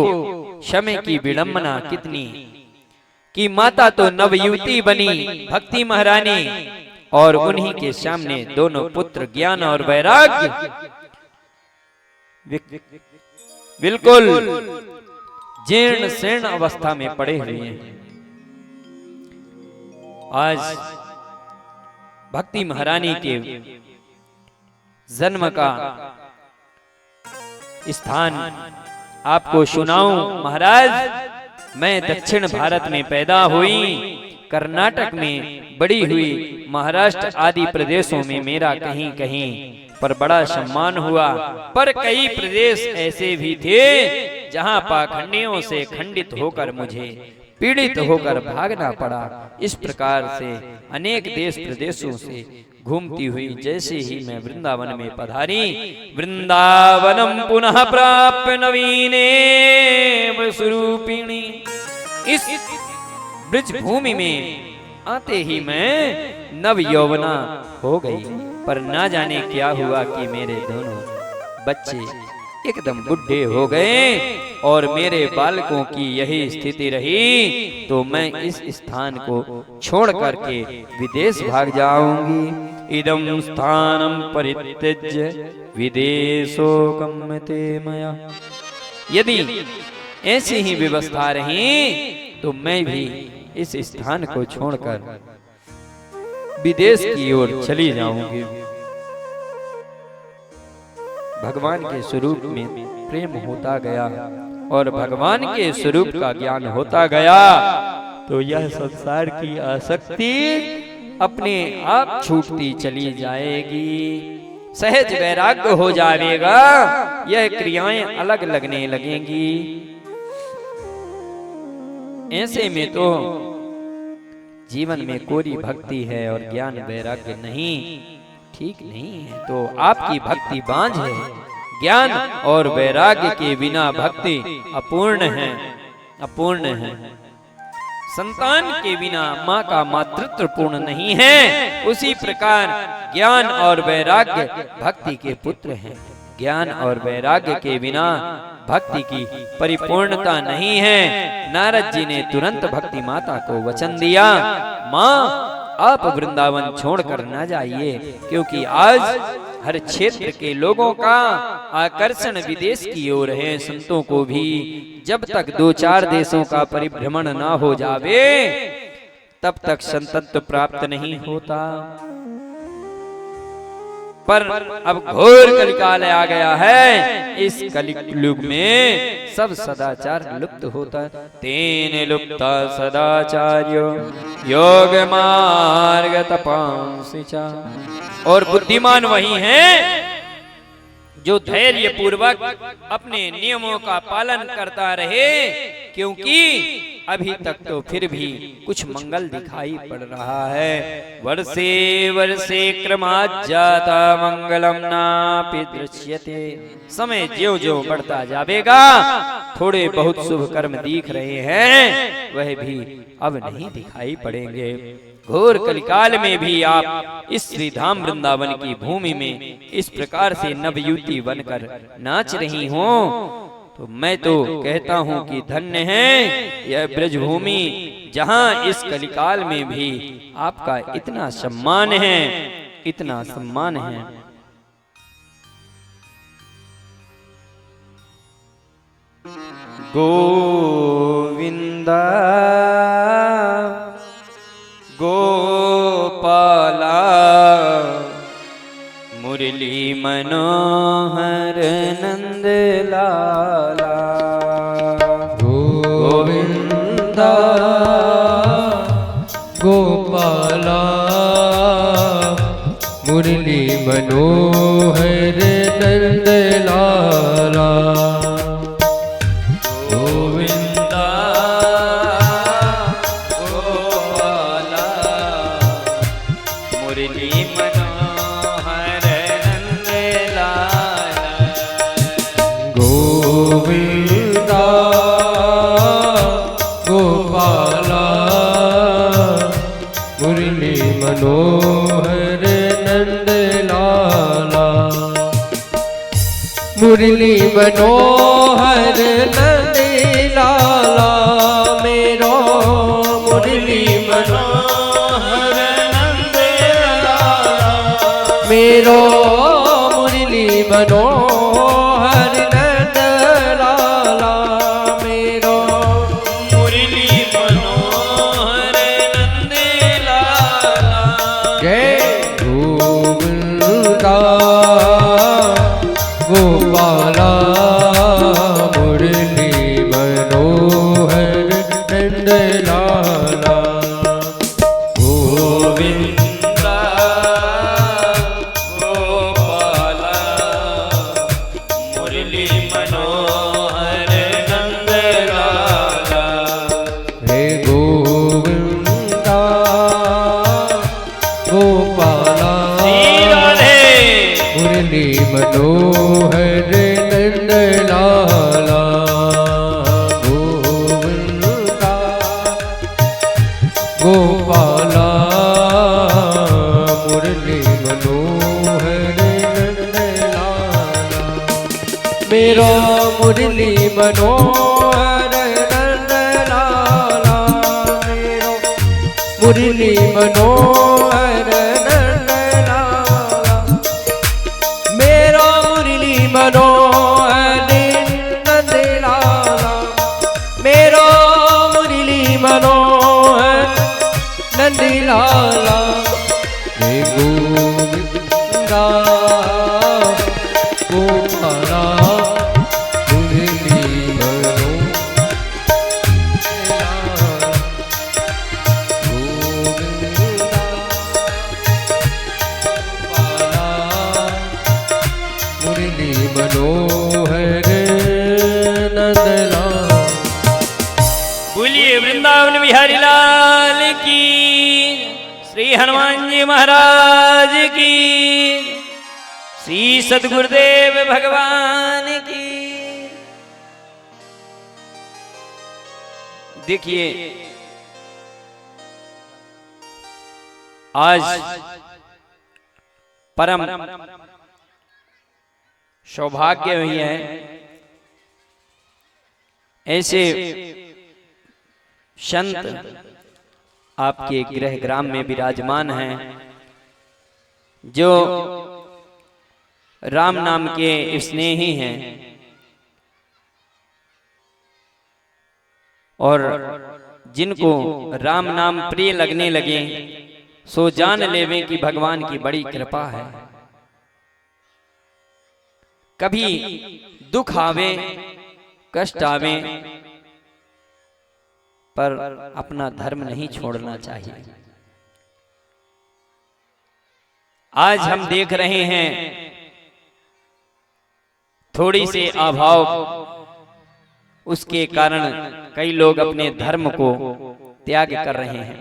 समय की विडंबना कितनी कि माता तो नवयुवती बनी भक्ति महारानी और उन्हीं के सामने दोनों पुत्र ज्ञान और वैराग्य बिल्कुल जीर्ण शीर्ण अवस्था में पड़े हुए हैं। आज भक्ति महारानी के जन्म का स्थान आपको सुनाऊं। महाराज मैं दक्षिण भारत में पैदा हुई, कर्नाटक में बड़ी हुई, महाराष्ट्र आदि प्रदेशों में मेरा कहीं कहीं पर बड़ा सम्मान हुआ, पर कई प्रदेश ऐसे भी थे जहां पाखंडियों से खंडित होकर मुझे पीड़ित होकर भागना पड़ा। इस प्रकार से अनेक देश प्रदेशों से घूमती हुई जैसे ही मैं वृंदावन में पधारी, वृंदावनम पुनः प्राप्य नवीने स्वरूपिणी, इस ब्रज भूमि में आते ही मैं नव यौवना हो गई। पर ना जाने क्या हुआ कि मेरे दोनों बच्चे एकदम बुढ़े हो गए और मेरे बालकों की यही स्थिति रही, तो मैं इस स्थान को छोड़ करके विदेश भाग जाऊंगी। इदं स्थानम परित्यज्य विदेशो गम्यते मया। यदि ऐसी ही व्यवस्था रही तो मैं भी इस स्थान को छोड़कर विदेश की ओर चली जाऊंगी। भगवान के स्वरूप में प्रेम होता गया और भगवान के स्वरूप का ज्ञान होता गया तो यह संसार की आसक्ति अपने आप छूटती चली जाएगी, सहज वैराग्य हो जाएगा, यह क्रियाएं अलग लगने लगेंगी। ऐसे में तो जीवन में कोरी भक्ति है और ज्ञान वैराग्य नहीं, ठीक नहीं है। तो आपकी भक्ति बांझ है, ज्ञान और वैराग्य के बिना भक्ति अपूर्ण है, अपूर्ण है। संतान के बिना माँ का मातृत्व पूर्ण नहीं है, उसी प्रकार ज्ञान और वैराग्य भक्ति के पुत्र हैं। ज्ञान और वैराग्य के बिना भक्ति की परिपूर्णता नहीं है। नारद जी ने तुरंत भक्ति माता को वचन दिया, माँ आप वृंदावन छोड़कर न जाइए, क्योंकि आज हर क्षेत्र के लोगों का आकर्षण विदेश की ओर है। संतों को भी जब तक 2-4 देशों का परिभ्रमण ना हो जावे तब तक संतत्व प्राप्त नहीं होता। पर अब घोर कलिकाल आ गया है, इस कलियुग में सब सदाचार लुप्त होता है। तेन लुप्ता सदाचार्यो योग मार्ग तपांसि च। और बुद्धिमान वही हैं जो धैर्य पूर्वक अपने नियमों का पालन करता रहे, क्योंकि अभी तक तो फिर भी कुछ मंगल दिखाई पड़ रहा है। वर्षे वर्षे क्रमात् जाता मंगलम नापि दृश्यते। समय ज्यों ज्यों बढ़ता जाएगा, थोड़े बहुत शुभ कर्म दिख रहे हैं, वह भी अब नहीं दिखाई पड़ेंगे। घोर कलिकाल में भी आप इस श्री धाम वृंदावन की भूमि में इस प्रकार से नवयुवती बनकर नाच रही हो, तो मैं तो कहता हूँ कि धन्य है यह ब्रजभूमि, जहाँ इस कलिकाल में भी आपका इतना सम्मान है, इतना सम्मान है। गोविंदा गोपाला मुरली मनोहर नंद लाला। गोविंदा गोपाला मुरली मनोहर नंद लाला। मुरली मनोहर नंद लाला, मेरो मुरली मनोहर नंद लाला, मेरो मुरली मनोहर नंद लाला, मेरो मुरली मनोहर नंद लाला। जय गोविंदा गोपाला मुरली मनोहर नंद लाला। गोविंदा गोपाला मुरली मनोहर नंद लाला। हे गोविंदा गोपाला मुरली मनोहर नंद लाला। गोविंदा गोपाला मुरली मनोहर नंद लाला। मेरा मुरली मनोहर नंद लाला, मेरा मुरली मनोहर नंद लाला, मेरा मुरली मनोहर नंद लाला, मेरा मुरली मनोहर नंद लाला। हे गोविंदा गोपाला मुरली मनोहर गोविंदा बिहारी लाल की, श्री हनुमान जी महाराज की, श्री सद्गुरुदेव भगवान की। देखिए आज परम सौभाग्य हुई है, ऐसे संत आपके गृह ग्राम में विराजमान हैं जो राम नाम के स्नेही हैं और जिनको राम नाम प्रिय लगने लगे सो जान लेवें कि भगवान की बड़ी कृपा है। कभी दुख आवे कष्ट आवे पर अपना धर्म नहीं छोड़ना चाहिए। आज हम देख रहे हैं थोड़ी से अभाव, उसके कारण कई लोग अपने धर्म को त्याग कर रहे हैं।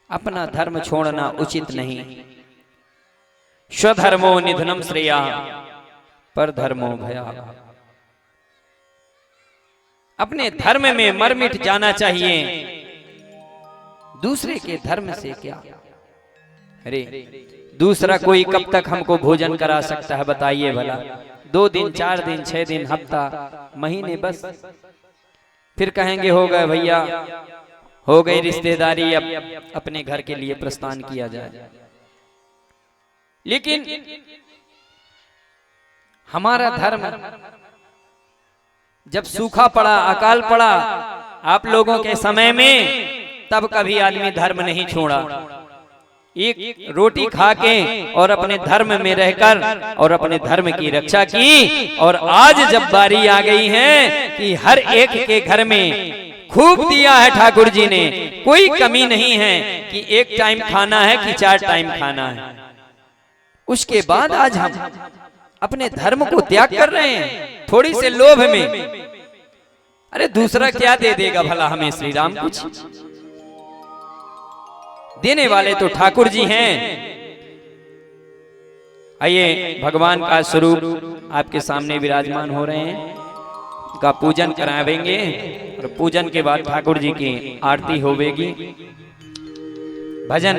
अपना धर्म छोड़ना उचित नहीं। स्वधर्मो निधनम श्रेया पर धर्मो भया। अपने धर्म में मर मिट जाना चाहिए, दूसरे के धर्म से क्या। अरे दूसरा कोई कब तक हमको भोजन करा सकता है बताइए भला। 2 दिन 4 दिन 6 दिन हफ्ता महीने बस, फिर कहेंगे हो गए भैया, हो गई रिश्तेदारी, अब अपने घर के लिए प्रस्थान किया जाए। लेकिन हमारा धर्म जब सूखा पड़ा, अकाल पड़ा आप लोगों के समय में, तब कभी आदमी धर्म नहीं छोड़ा। एक रोटी खा के और अपने धर्म में रहकर और अपने धर्म की रक्षा की। और आज जब बारी आ गई है कि हर एक के घर में खूब दिया है ठाकुर जी ने, कोई कमी नहीं है कि 1 टाइम खाना है कि 4 टाइम खाना है। उसके बाद आज हम अपने धर्म को त्याग कर रहे हैं थोड़ी से लोभ में। अरे दूसरा क्या दे देगा भला हमें श्री राम? कुछ देने वाले तो ठाकुर जी हैं। आइए भगवान का स्वरूप आपके सामने विराजमान हो रहे हैं, का पूजन करावेंगे और पूजन के बाद ठाकुर जी की आरती होवेगी। भजन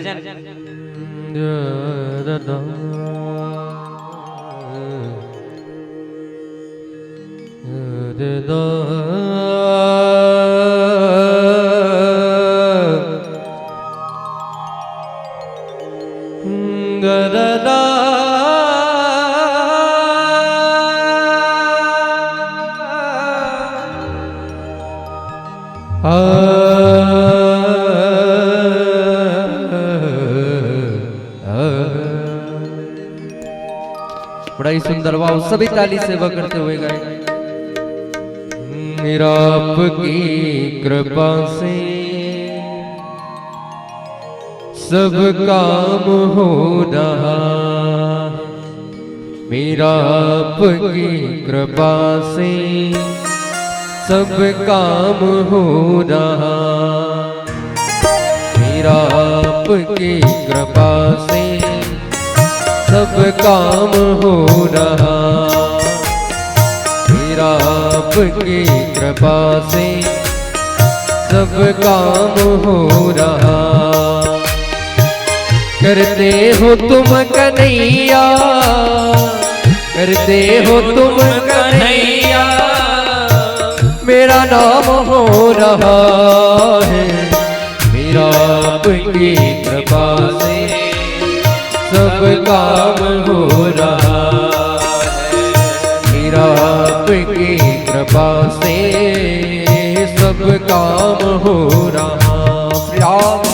बड़ा ही सुंदर भाव सभी ताली सेवा करते हुए गए। मेरा आपकी कृपा से सब काम हो रहा, मेरा आपकी कृपा से सब काम हो रहा, मेरा आपकी कृपा से सब काम हो रहा, मेरा आपकी कृपा से सब काम हो रहा। करते हो तुम कन्हैया, करते हो तुम कन्हैया, मेरा नाम हो रहा है, मेरा आपकी कृपा से सब काम हो रहा है, मेरा आपकी कृपा से सब काम हो रहा। राम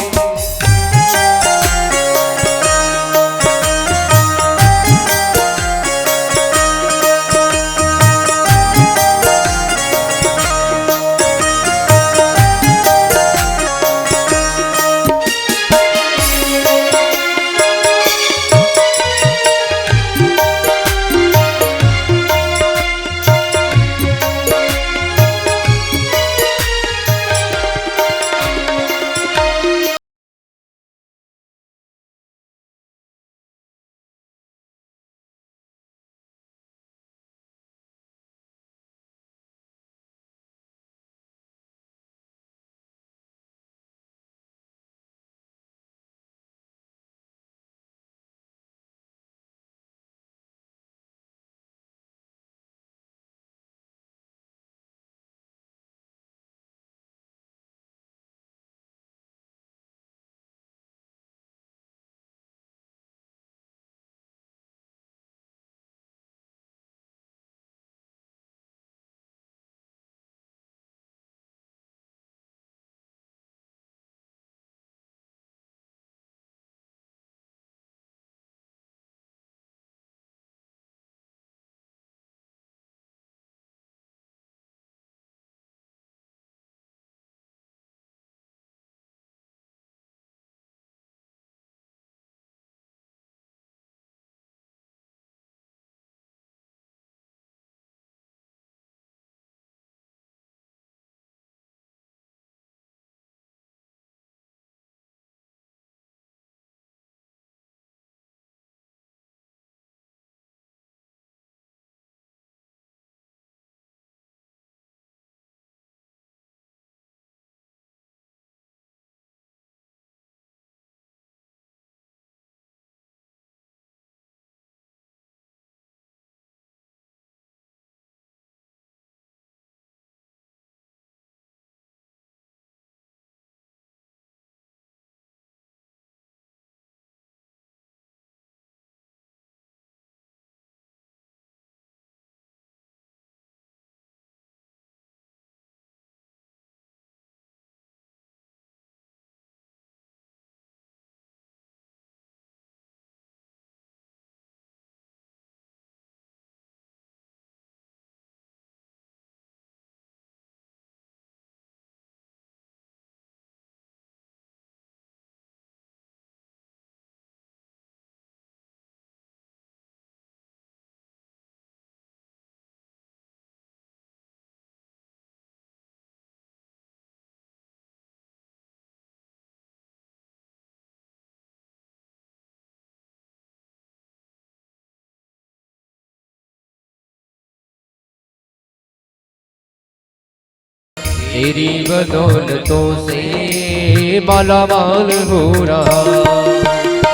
तेरी बदौलतों से माला माल हो रहा,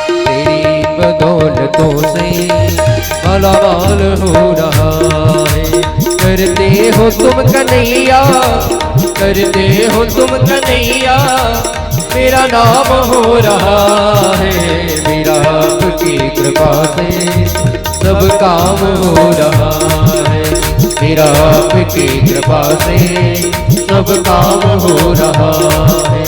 तेरी बदौलतों से माला माल हो रहा है। करते हो तुम कन्हैया, करते हो तुम कन्हैया, मेरा नाम हो रहा है। मेरा आपकी कृपा से सब काम हो रहा है, मेरा आपकी कृपा से सब काम हो रहा है।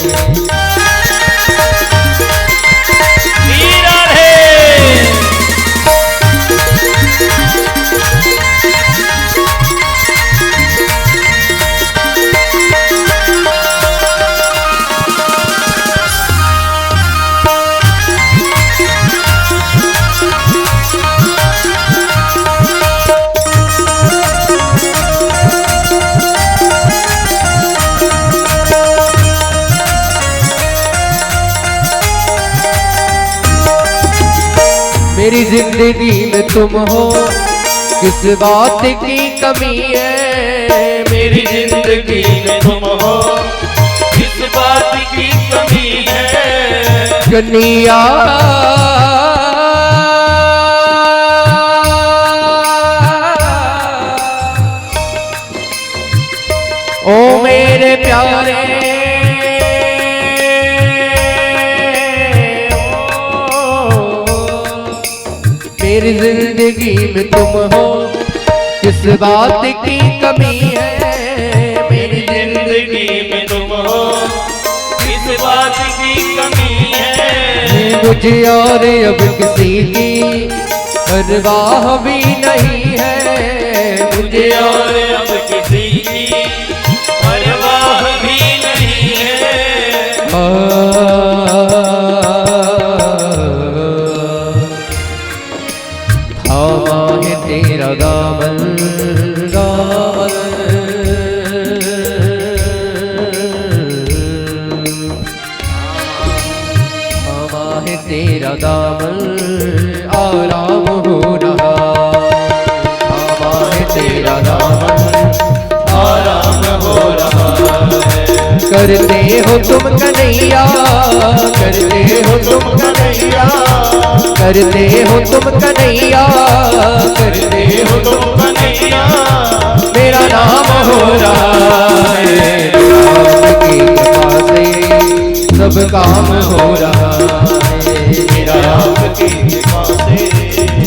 मेरी जिंदगी में तुम हो, किस बात की कमी है। मेरी जिंदगी में तुम हो, किस बात की कमी है। कन्हैया ओ मेरे प्यारे, मेरी जिंदगी में तुम हो, किस बात की कमी है। मेरी जिंदगी में तुम हो, किस बात की कमी है। मुझे और अब किसी की परवाह भी नहीं है, मुझे और अब किसी की परवाह भी नहीं है। थामा है तेरा दामन, दामन थामा है तेरा दामन, आराम हो रहा। थामा है तेरा दामन, आराम हो रहा है। करते हो तुम कन्हैया, करते हो तुम कन्हैया, करते हो तुम कन्हैया, करते हो तुम कन्हैया, मेरा नाम हो रहा है। आपकी कृपा से सब काम हो रहा है, मेरा आपकी कृपा से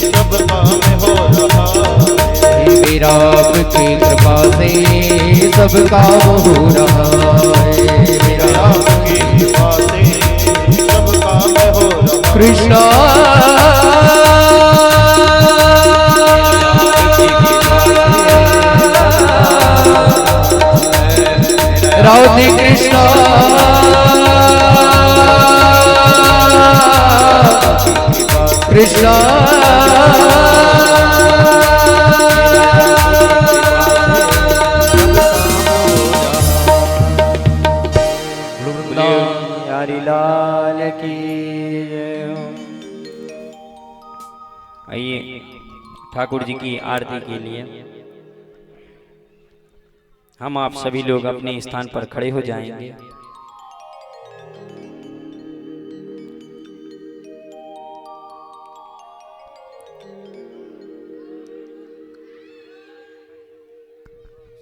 सब काम हो रहा है। मेरा आपकी कृपा से सब काम हो रहा है। मेरा आपकी कृपा से सब काम हो रहा। कृष्णा राधे कृष्णा कृष्णा यारी लाल की जय हो। आइए ठाकुर जी की आरती के लिए हम आप सभी लोग अपने स्थान पर खड़े हो जाएंगे।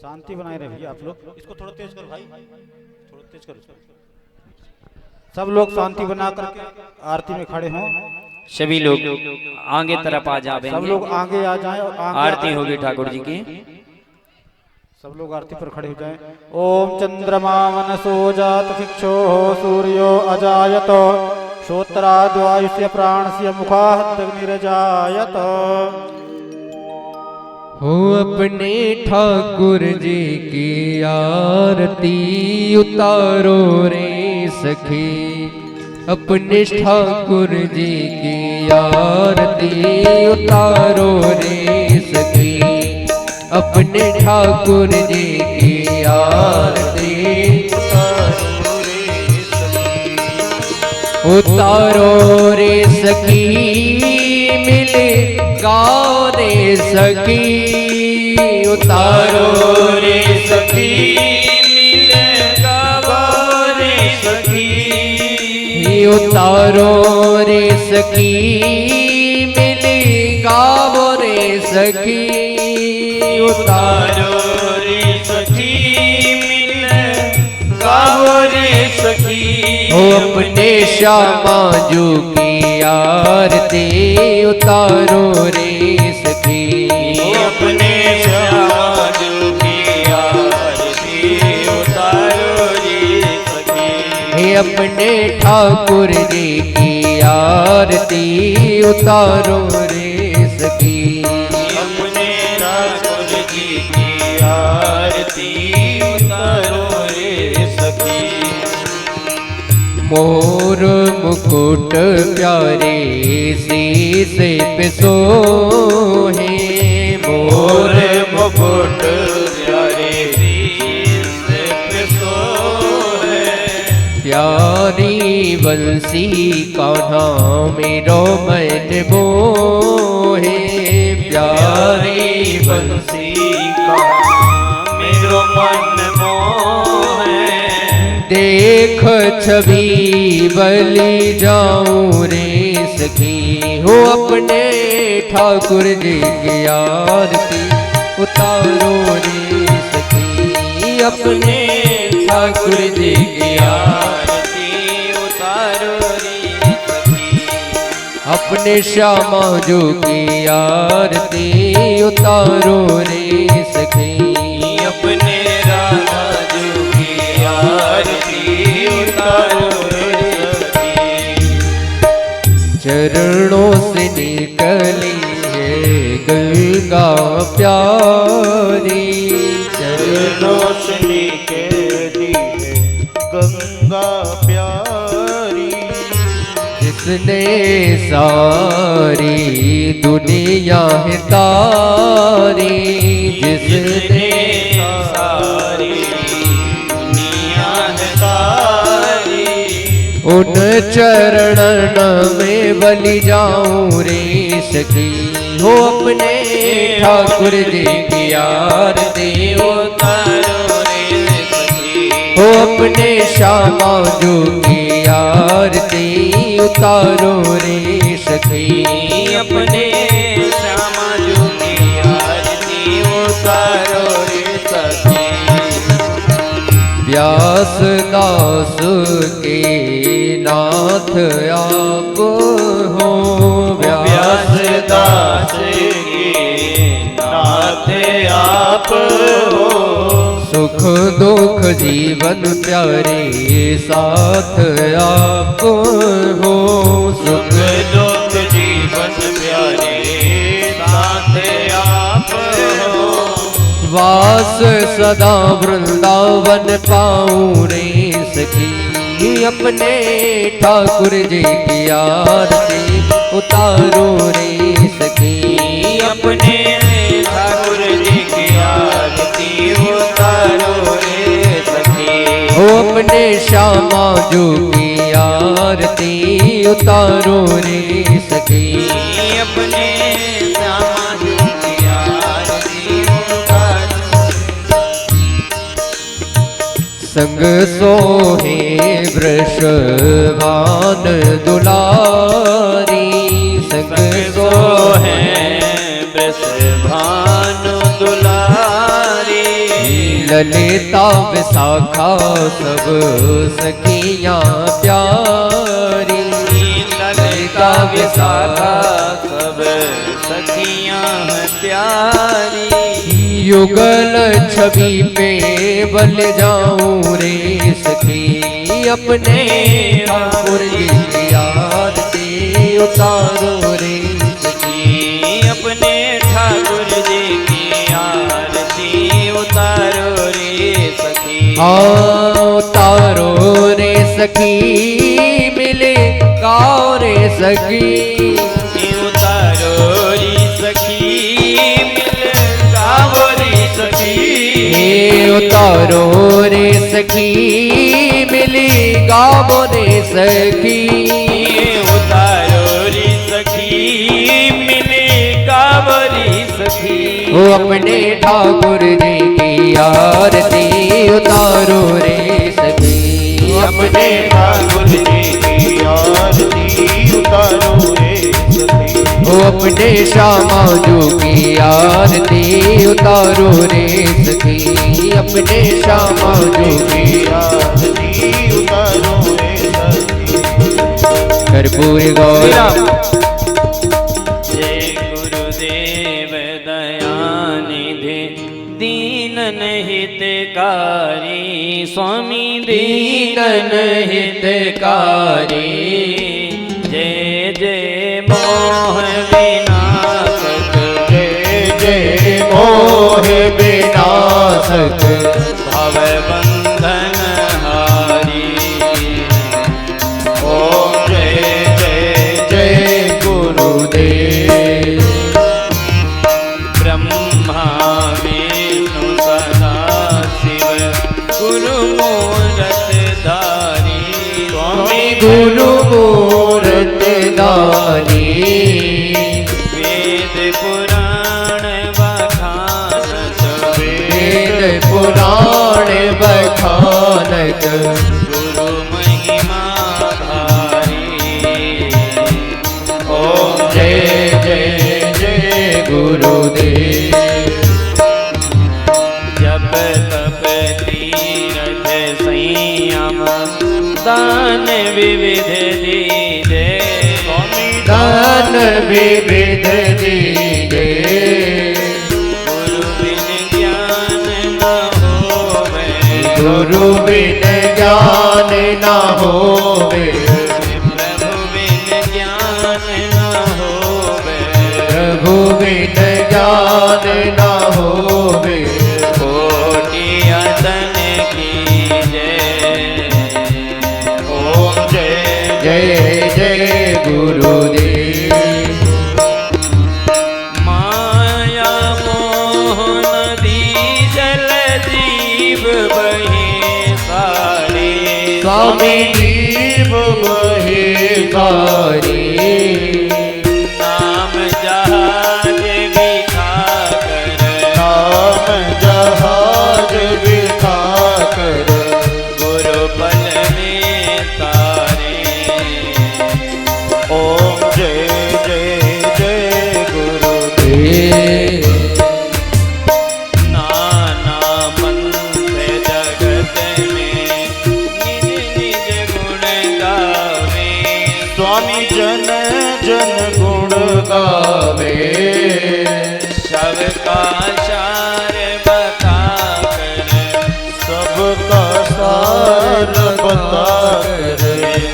शांति बनाए रहे भैया आप लोग। इसको थोड़ा तेज करो भाई, थोड़ा तेज करो इसको। सब लोग शांति बना करके आरती में खड़े हों। सभी लोग आगे तरफ आ जाएंगे। सब लोग आगे आ जाएं और आगे आरती होगी ठाकुर जी की। सब लोग आरती पर खड़े हो जाएं। ओम चंद्रमा मनसो जात शिक्षो सूर्यो अजायत श्रोत्राद्वायुष्य प्राणस्य मुखाहत्यग्निरजायत। हो अपने ठाकुर जी की आरती उतारो रे सखी, अपने ठाकुर जी की आरती उतारो रे सखी, अपने ठाकुर जी की आरती उतारो रे सखी, उतारो रे सखी मिले गाओ रे सखी, उतारो रे सखी मिले उतारो रे सखी मिली गावो रे सखी उतारो रे सखी मिले गावो रे सखी हो अपने श्यामा जो की आरती उतारो रे सखी अपने श्यामा जो की आरती उतारो रे सखी हे अपने ठाकुर जी की आरती उतारो रे सखी अपने ठाकुर जी की आरती उतारो रे सखी मोर मुकुट प्यारे शीश पे सोहे मोर मुकुट प्यारे शीश पे सोहे प्यारी बंसी कान्हा मेरो मन मोहे प्यारी बंसी का मेरो मन मोहे देख छवि बलि जाऊं रे सखी हो अपने ठाकुर जी की आरती उतारो रे सखी अपने ठाकुर जी की आरती उतारो रे सखी अपने श्यामा जो की आरती उतारो रे सखी अपने रामा जो की आरती उतारो रे सखी चरणों से निकली है गंगा प्यारी चरणों से निकली है गंगा प्यारी जिसने सारी दुनिया है तारी जिसने सारी दुनिया है तारी उन चरणन में बलि जाऊं रे सखी हो अपने ठाकुर जी की आरती उतारो रे सखी हो अपने श्यामा जो की आरती उतारो रे सखी अपने श्यामा जो की आरती उतारो रे सखी व्यास दास के नाथ आप हो व्यास दास के नाथ आप हो सुख दुख जीवन प्यारे साथ आप हो सुख दुख जीवन प्यारे साथ आप हो वास सदा वृंदावन पाऊं रे सखी अपने ठाकुर जी की आरती उतारो रे सखी अपने ठाकुर जी की आरती उतारो रे सखी हो अपने श्यामा जो की आरती उतारो रे सखी अपने श्यामा जो की आरती उतारो संग सोहे वृषभान दुलारी संग सो है वृषभानु दुलारी ललिता विशाखा सब सखियां प्यारी ललिता विशाखा सब सखियां प्यारी युगल छवि पे बल जाऊं रे सखी अपने ठाकुर जी की आरती उतारो रे सखी अपने ठाकुर जी की आरती उतारो रे सखी उतारो रे सखी मिले गाओ रे सखी उतारो रे सखी मिल गावो रे सखी उतारो रे सखी मिली गावो रे सखी उतारो रे सखी मिले गावो रे सखी वो अपने ठाकुर जी की आरती उतारो रे सखी अपने ठाकुर जी की अपने श्यामाजू की आरती उतारो रे सखी, अपने श्यामाजू की आरती उतारो रे सखी। कर्पूर गौरम। जय गुरुदेव दयानिधि दीनन हितकारी, स्वामी दीनन हितकारी, जय जय मोह विनाशक, जय जय मोह विनाशक, भव बंधन हारी। ओम जय जय जय गुरुदेव। ब्रह्मा विष्णु सदा शिव गुरु मूरत धारी, स्वामी गुरु मूरत दानी, वेद पुराण बखानत, वेद पुराण बखानत, गुरु महिमा धारी। ओम जय जय जय गुरुदेव। जप तप तीरथ संयम दान विविध दीजे, दान विविध दीजे, गुरु बिन ज्ञान न होवे, गुरु बिन ज्ञान न होवे, प्रभु बिन ज्ञान न होवे, प्रभु बिन ज्ञान न होवे। कोटि अतन की जय। ओम जय जय जय गुरुदेव। माया मोह नदी जल जीव बहे सारे, स्वामी जीव बहे सारी, नाम जहाज बिठा कर, नाम जहाज बिठा कर, गुरु पल में तारे। ओम जय जय जय गुरुदेव। नाना पंथ जगत में निज निज गुण गावे, स्वामी जन जन गुण गावे, सबका सार बता कर, सबका सार बता कर,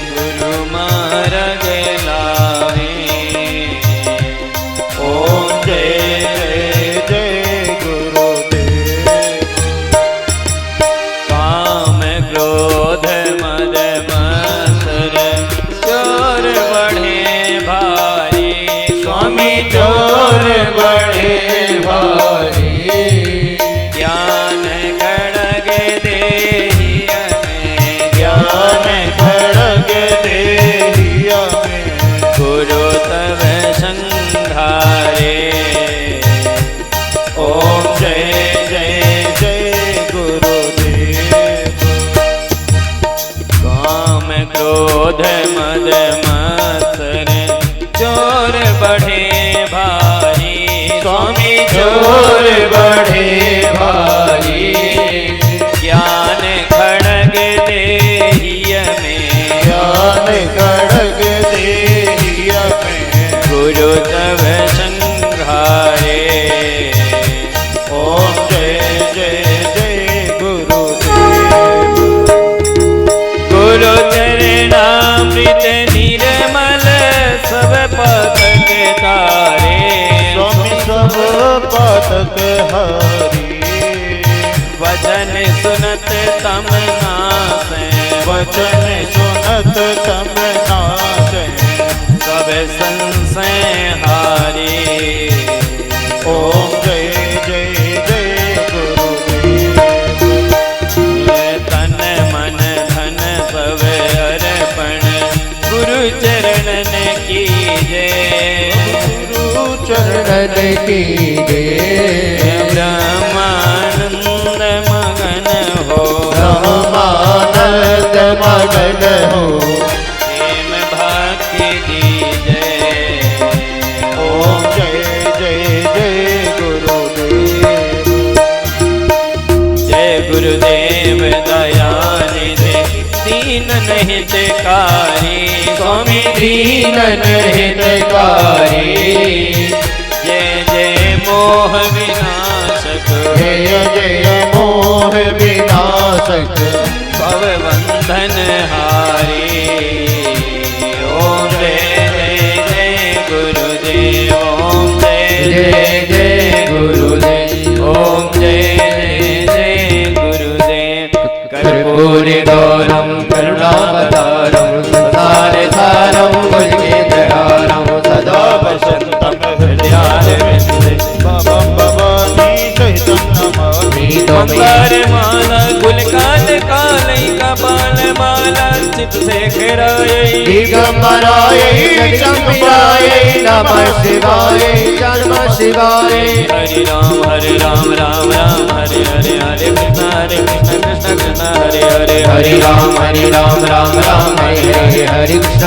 गुरु मार्ग लावे। ओम जय जय जय गुरुदेव। काम क्रोध मद मत्सर चोर बढ़े भारी, स्वामी चोर बड़े भारी, ज्ञान खड़ग देहिय में, ज्ञान खड़ग देहिया में, गुरु तव संघारे। ओम जय जय जय गुरुदेव। काम क्रोध मद मत्सर चोर बढ़े भारी, स्वामी चोर बड़े भारी, ज्ञान खड़ग देहिय में, ज्ञान खड़ग देहिया में, गुरु तव संघारे। ओम जय जय जय गुरुदेव। गुरु चरणामृत निर्मल सब पतक तारे, स्वामी सब पातक हारी, वचन सुनत तम नासै, वचन सुनत तम नासै, सब संशय हारी। ओम जय जय जय गुरुदेव। तन मन धन सब अर्पण गुरु चरणन की जय, गुरु चरण चरण की जय। ब्रह्मानंद मगन हो, ब्रह्मानंद मगन हो, प्रेम भक्ति की जय। ओम गुरुदेव दयानिधि दीन हितकारी स्वामी दीन हितकारी जय जय मोह विनाशक जय जय मोह विनाशक भव बंधन हारी ओम जय जय जय गुरुदेव ओम जय जय जय गुरुदेव ओम जय जय गुरुदेव कर्पूरि गौरम करुणावतारम संसार सारम भुजगेन्द्रहारम सदा वसंतम हृदयारविंदे बम भवानी सहितं नमामि मंगल माला गुलकाल कालई कपाल माला चित से घेराये दिगंबराय चंपियाय नमः शिवाय नमः शिवाय हरे राम राम राम हरे हरे हरे कृष्ण कृष्ण कृष्ण हरे हरे हरे राम राम राम हरे हरे हरे कृष्ण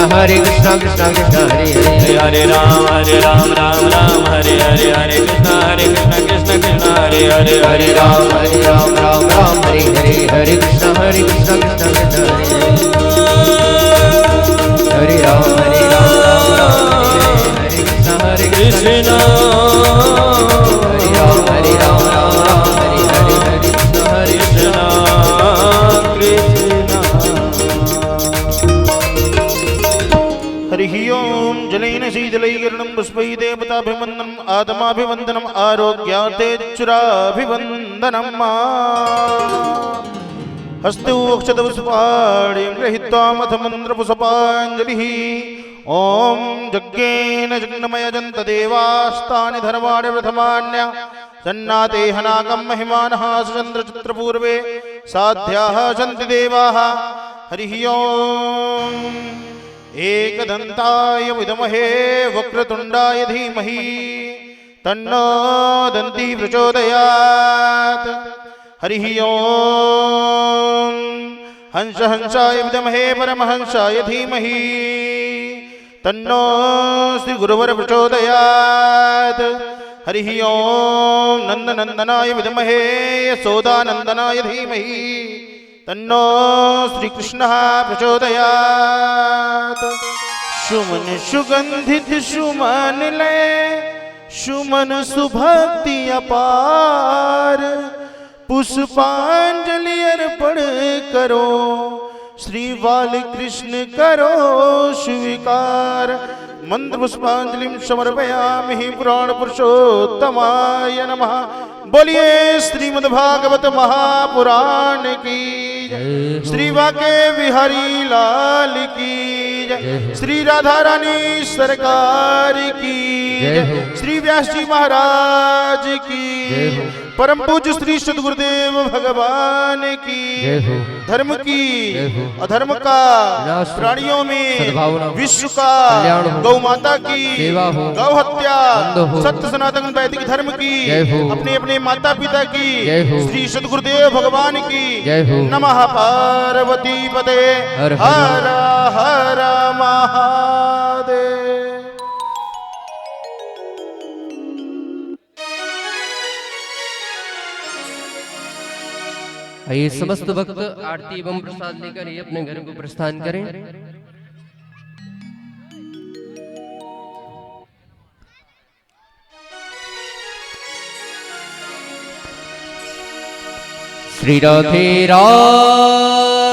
कृष्ण कृष्ण हरे हरे हरे राम राम हरे हरे हरे कृष्ण कृष्ण कृष्ण हरे हरे हरे राम राम हरे हरे हरे कृष्ण कृष्ण कृष्ण हरे हरे राम राम हरे कृष्ण कृष्ण हरे राम हरे हरे हरे कृष्ण कृष्ण हरिः ओम जलेन शीतलैर्गणं पुष्पै देवताभिवन्दनम् आत्माभिवन्दनम् आरोग्यातेच्चुराभिवन्दनम् हस्तौ अक्षतपुष्पाणिं गृहीत्वा मन्त्रपुष्पाञ्जलिः ॐ यज्ञेन जग्नमयजन्त देवास्तानि धर्माणि प्रथमान्य सन्नाते हनाकं महिमानः सुचन्द्रचित्रपूर्वे साध्याः सन्ति देवाः हरिः ओम् एकदन्ताय विद्महे वक्रतुण्डाय धीमहि तन्नो दन्ती प्रचोदयात् हरिः ओम् हंस हंसाय विद्महे परमहंसाय धीमहि तन्नो श्रीगुरुवर प्रचोदयात् हरिः ओम् नन्दनन्दनाय विद्महे यशोदानन्दनाय धीमहि तन्नो श्रीकृष्णः प्रचोदयात् सुमन सुगंधित सुमन ले सुमन सुभक्ति अपार पुष्पांजलि अर्पण करो श्री बाल कृष्ण करो स्वीकार मंत्र पुष्पांजलि समर्पयामि पुराण पुरुषोत्तमाय नमः। बोलिए श्रीमद्भागवत महापुराण की श्री वाके बिहारी लाल की जय, श्री राधा रानी सरकार की जय, श्री व्यास जी महाराज की परम पूज्य श्री सद्गुरुदेव भगवान की धर्म की अधर्म का प्राणियों में विश्व का गौ माता की गौ हत्या सत्य सनातन वैदिक धर्म की अपने अपने माता पिता की श्री सद्गुरुदेव भगवान की नमः। पार्वती पते हर हर महादेव। आइए समस्त भक्त आरती एवं प्रसाद लेकर ये अपने घर को प्रस्थान करें। श्री राधे राधे।